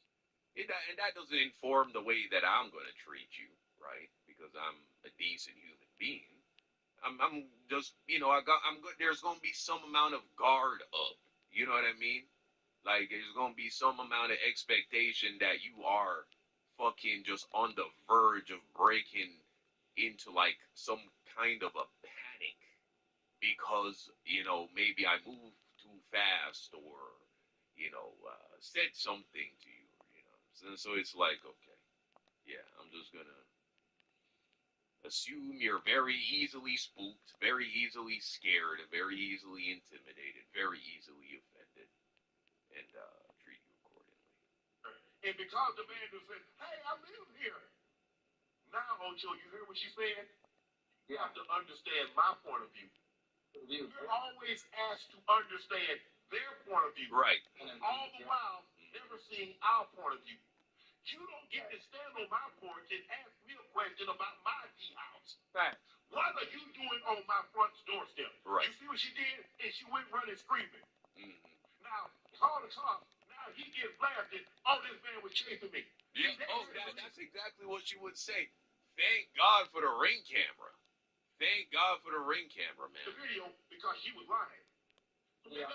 Speaker 3: And that doesn't inform the way that I'm going to treat you, right? Because I'm a decent human being. I'm just, I'm good. There's going to be some amount of guard up. You know what I mean? Like, there's going to be some amount of expectation that you are fucking just on the verge of breaking into, like, some kind of a panic because, maybe I moved too fast or, said something to you, So it's like, okay, yeah, I'm just going to assume you're very easily spooked, very easily scared, very easily intimidated, very easily offended, and treat you accordingly.
Speaker 6: and because the man just said, hey, I live here. Now, Ocho, you hear what she said? You have to understand my point of view. You're always asked to understand their point of view.
Speaker 3: Right.
Speaker 6: All the while, never seeing our point of view. You don't get to stand on my porch and ask me a question about my house.
Speaker 1: Right.
Speaker 6: What are you doing on my front doorstep?
Speaker 3: Right.
Speaker 6: You see what she did? And she went running screaming.
Speaker 3: Mm-hmm.
Speaker 6: Now, call the cops. Now he gets blasted. Oh, this man was chasing me.
Speaker 3: Yeah. That's exactly what she would say. Thank God for the ring camera. Thank God for the ring camera, man.
Speaker 6: The video because she was lying. So
Speaker 4: Yeah.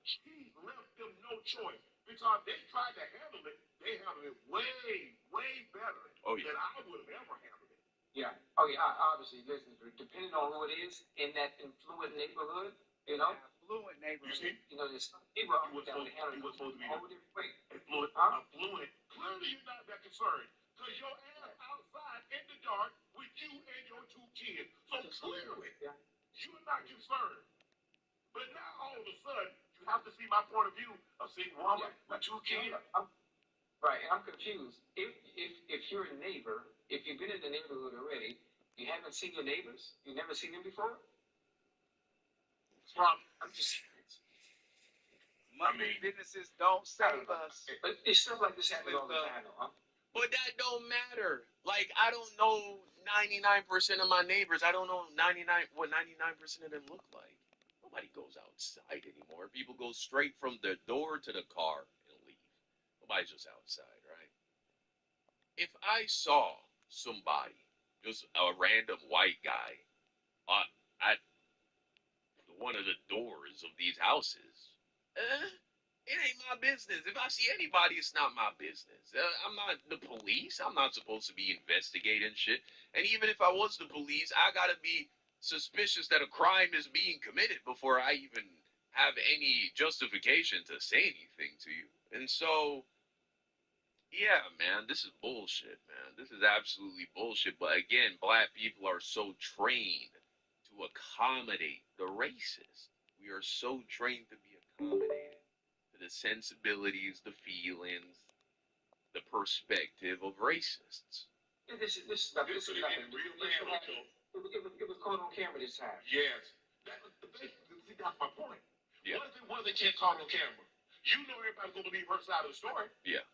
Speaker 6: She left them no choice because they tried to handle it. They handled it way, way better than I would have ever handled it.
Speaker 4: Yeah. Oh, yeah. Obviously, listen, depending on who it is in that affluent neighborhood,
Speaker 1: Affluent neighborhood.
Speaker 6: You see?
Speaker 4: there's people
Speaker 6: He was supposed to be
Speaker 4: whole different way.
Speaker 6: affluent. Clearly, you're not that concerned because your ass outside in the dark with you and your two kids. So clearly, you're not concerned. But now all of a sudden, you have to see my point of view of seeing woman with two kids.
Speaker 4: Right, and I'm confused. If you're a neighbor, if you've been in the neighborhood already, you haven't seen your neighbors? You've never seen them before?
Speaker 1: I'm just. Money businesses don't save us.
Speaker 4: But it's stuff like this happens all the time, though, huh?
Speaker 3: But that don't matter. Like, I don't know 99% of my neighbors. I don't know what 99% of them look like. Nobody goes outside anymore. People go straight from the door to the car and leave. Nobody's just outside, right? If I saw somebody, just a random white guy, at one of the doors of these houses, it ain't my business. If I see anybody, it's not my business. I'm not the police. I'm not supposed to be investigating shit. And even if I was the police, I gotta be suspicious that a crime is being committed before I even have any justification to say anything to you. And so, yeah, man, this is bullshit, man. This is absolutely bullshit. But again, black people are so trained to accommodate the racist. We are so trained to be accommodated to the sensibilities, the feelings, the perspective of racists.
Speaker 5: This is like this is like a real man. It was caught on camera this time.
Speaker 6: Yes. That's my point.
Speaker 3: Yeah.
Speaker 6: What if they can't call on camera? You know everybody's gonna believe her side of the story.
Speaker 3: Yeah.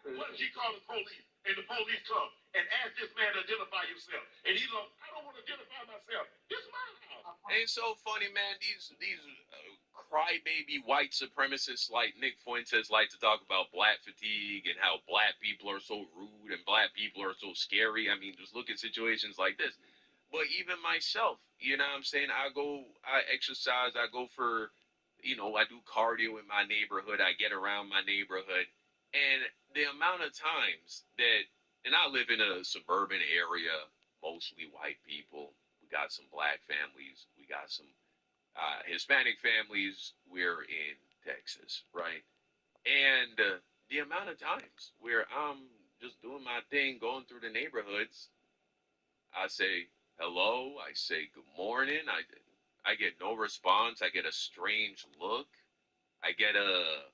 Speaker 6: What if she called the police and the police come and ask this man to identify himself? And he's like, I don't want to identify myself. This is my house.
Speaker 3: It's so funny, man. These crybaby white supremacists like Nick Fuentes like to talk about black fatigue and how black people are so rude and black people are so scary. I mean, just look at situations like this. But even myself, you know what I'm saying? I exercise, I go for, I do cardio in my neighborhood. I get around my neighborhood. And the amount of times and I live in a suburban area, mostly white people. We got some black families. We got some Hispanic families. We're in Texas, right? And the amount of times where I'm just doing my thing, going through the neighborhoods, I say hello, I say good morning. I get no response. I get a strange look. I get a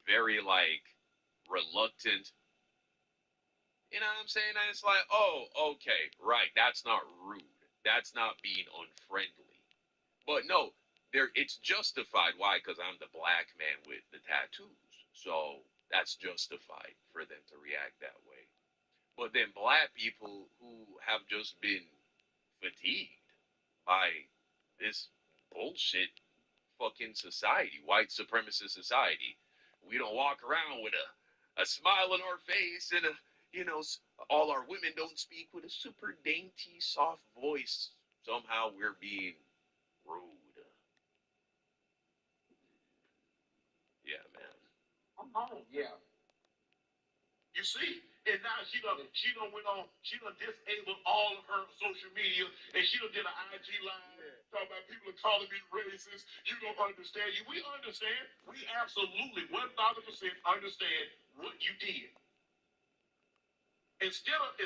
Speaker 3: very reluctant. You know what I'm saying? And it's like, oh, okay, right. That's not rude. That's not being unfriendly. But no, it's justified. Why? Because I'm the black man with the tattoos. So that's justified for them to react that way. But then black people who have just been fatigued by this bullshit fucking society, white supremacist society. We don't walk around with a smile on our face and all our women don't speak with a super dainty, soft voice. Somehow we're being rude. Yeah, man.
Speaker 5: I'm home. Yeah.
Speaker 6: You see? And now she done disabled all of her social media, and she done did an IG live talking about people are calling me racist. You don't understand. We understand. We absolutely 1,000% understand what you did. Instead of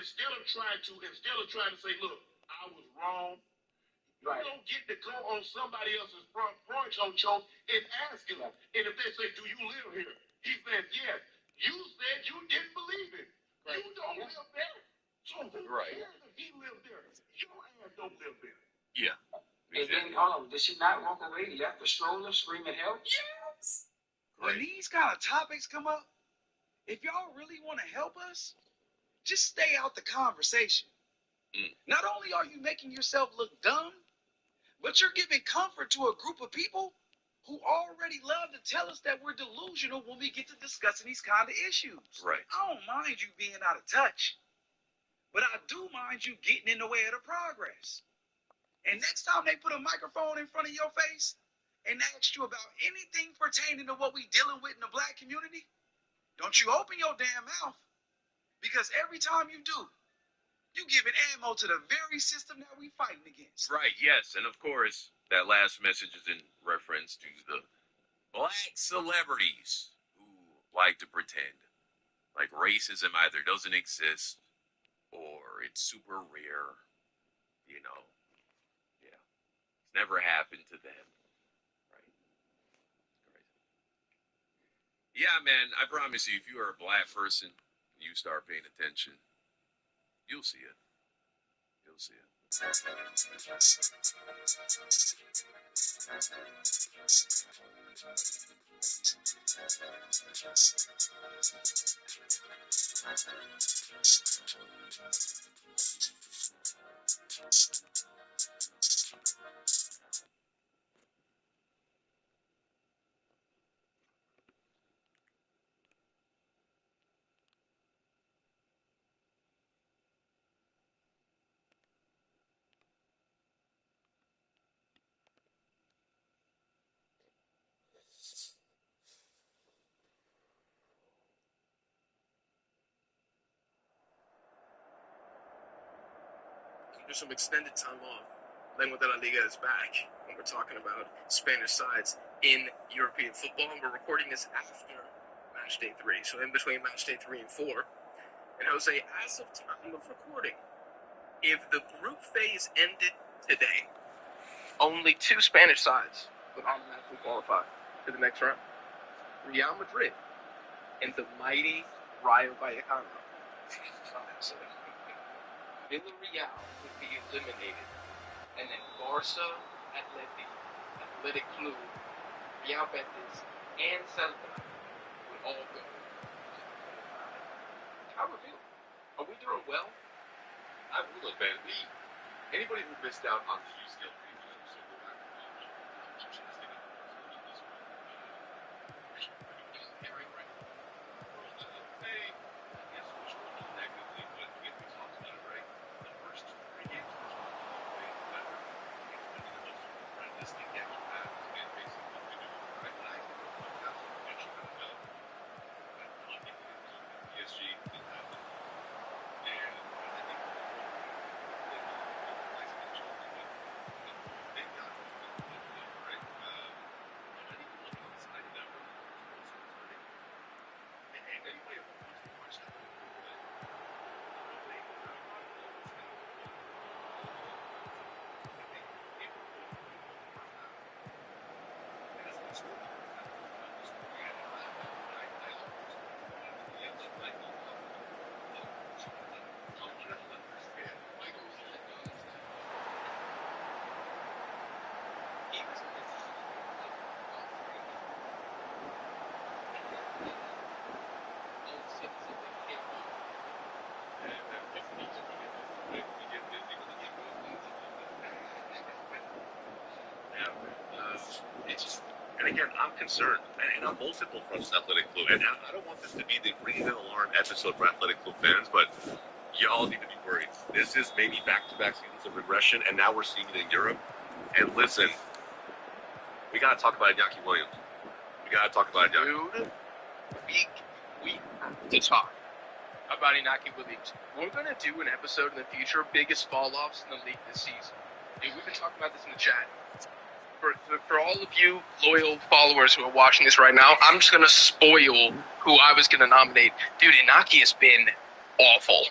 Speaker 6: trying to say, look, I was wrong.
Speaker 5: Right.
Speaker 6: You don't get to go on somebody else's front porch, Ocho, and ask him. And if they say, do you live here? He says, yes. You said you didn't believe it. Right. You don't live there. So who cares if he lived there? Your ass don't live there.
Speaker 3: Yeah.
Speaker 5: And then, did she not walk away? Left the stroller screaming help?
Speaker 6: Yes.
Speaker 5: When these kind of topics come up, if y'all really want to help us, just stay out the conversation. Not only are you making yourself look dumb, but you're giving comfort to a group of people who already love to tell us that we're delusional when we get to discussing these kind of issues.
Speaker 3: Right.
Speaker 5: I don't mind you being out of touch, but I do mind you getting in the way of the progress. And next time they put a microphone in front of your face and ask you about anything pertaining to what we dealing with in the black community, don't you open your damn mouth, because every time you do, you giving ammo to the very system that we fighting against.
Speaker 3: Right, yes. And of course, that last message is in reference to the black celebrities who like to pretend like racism either doesn't exist or it's super rare. Yeah. It's never happened to them. Right. Crazy. Yeah, man, I promise you, if you are a black person, you start paying attention, you'll see it. You'll see it. After some extended time off,
Speaker 2: Lengua de la Liga is back when we're talking about Spanish sides in European football, and we're recording this after match day 3, so in between match day 3 and 4. And Jose, as of time of recording, if the group phase ended today, only 2 Spanish sides would automatically qualify to the next round. Real Madrid and the mighty Rayo Vallecano. Villarreal would be eliminated, and then Barca, Athletic Club, Real Betis, and Celta would all go. How are we feeling? Are we doing well?
Speaker 6: We look bad. Anybody who missed out on the UCL preview episode, go back and watch.
Speaker 3: And again, I'm concerned, and on multiple fronts, Athletic Club. And I don't want this to be the ringing an alarm episode for Athletic Club fans, but y'all need to be worried. This is maybe back-to-back seasons of regression, and now we're seeing it in Europe. And listen, we got to talk about Iñaki Williams. We got to talk about Iñaki.
Speaker 2: Dude, we have to talk about Iñaki Williams. We're going to do an episode in the future, biggest fall-offs in the league this season. Dude, we've been talking about this in the chat. For all of you loyal followers who are watching this right now, I'm just going to spoil who I was going to nominate. Dude, Iñaki has been awful.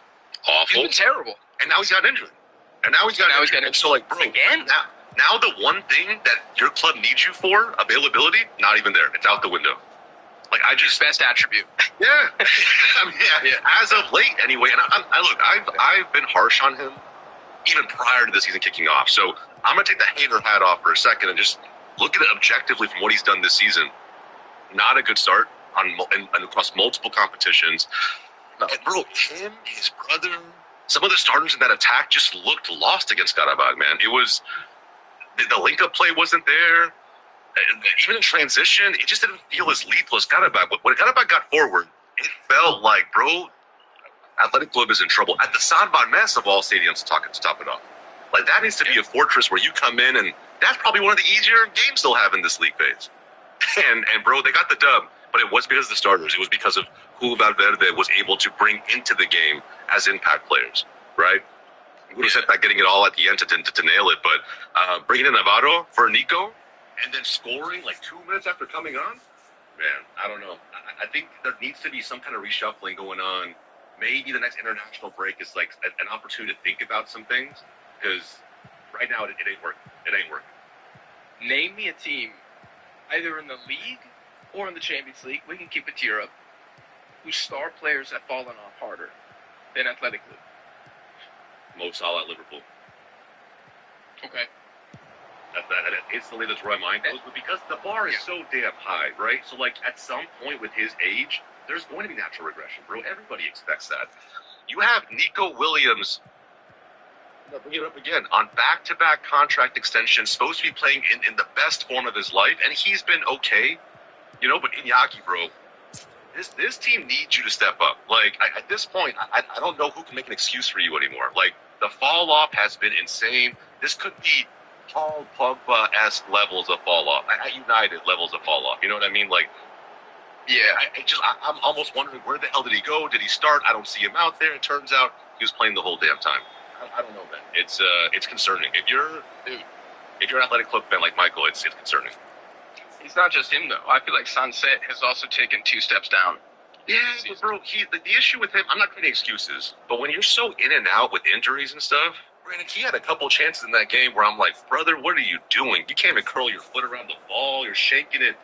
Speaker 2: He's been terrible.
Speaker 3: And now he's got injured. And so, like, bro,
Speaker 2: again?
Speaker 3: Now the one thing that your club needs you for, availability, not even there. It's out the window. Like,
Speaker 2: Best attribute.
Speaker 3: Yeah. I mean, yeah. As of late, anyway. And I've been harsh on him even prior to the season kicking off. So I'm going to take the hater hat off for a second and just look at it objectively from what he's done this season. Not a good start across multiple competitions. No. And bro, him, his brother, some of the starters in that attack just looked lost against Qarabağ, man. It was, the link-up play wasn't there. Even in transition, it just didn't feel as lethal as Qarabağ. When Qarabağ got forward, it felt like, bro, Athletic Club is in trouble. At the Sandbahn Mess of all stadiums to top it off. Like, that needs to be a fortress where you come in, and that's probably one of the easier games they'll have in this league phase. And bro, they got the dub, but it wasn't because of the starters. It was because of who Valverde was able to bring into the game as impact players, right? We would have said that getting it all at the end to nail it, but bringing in Navarro for Nico and then scoring like 2 minutes after coming on, man, I don't know. I think there needs to be some kind of reshuffling going on. Maybe the next international break is like an opportunity to think about some things, because right now it ain't working. It ain't working.
Speaker 2: Name me a team, either in the league or in the Champions League, we can keep it to Europe, whose star players have fallen off harder than Athletic Club.
Speaker 3: Mo Salah at Liverpool.
Speaker 2: Okay.
Speaker 3: That instantly that's where my mind goes, but because the bar is so damn high, right? So, like, at some point with his age, there's going to be natural regression, bro. Everybody expects that. You have Nico Williams, I'll bring it up again, on back-to-back contract extensions, supposed to be playing in the best form of his life, and he's been okay, you know, but Iñaki, bro, this team needs you to step up. Like, at this point, I don't know who can make an excuse for you anymore. Like, the fall-off has been insane. This could be Paul Pogba-esque levels of fall-off, at United levels of fall-off, you know what I mean? Like, yeah, I'm almost wondering, where the hell did he go? Did he start? I don't see him out there. It turns out he was playing the whole damn time.
Speaker 7: I don't know, man. It's concerning. If you're an athletic club fan like Michael, it's concerning.
Speaker 8: It's not just him, though. I feel like Sunset has also taken 2 steps down.
Speaker 7: Yeah, but bro, the issue with him, I'm not creating excuses, but when you're so in and out with injuries and stuff, granted, he had a couple chances in that game where I'm like, brother, what are you doing? You can't even curl your foot around the ball. You're shaking it.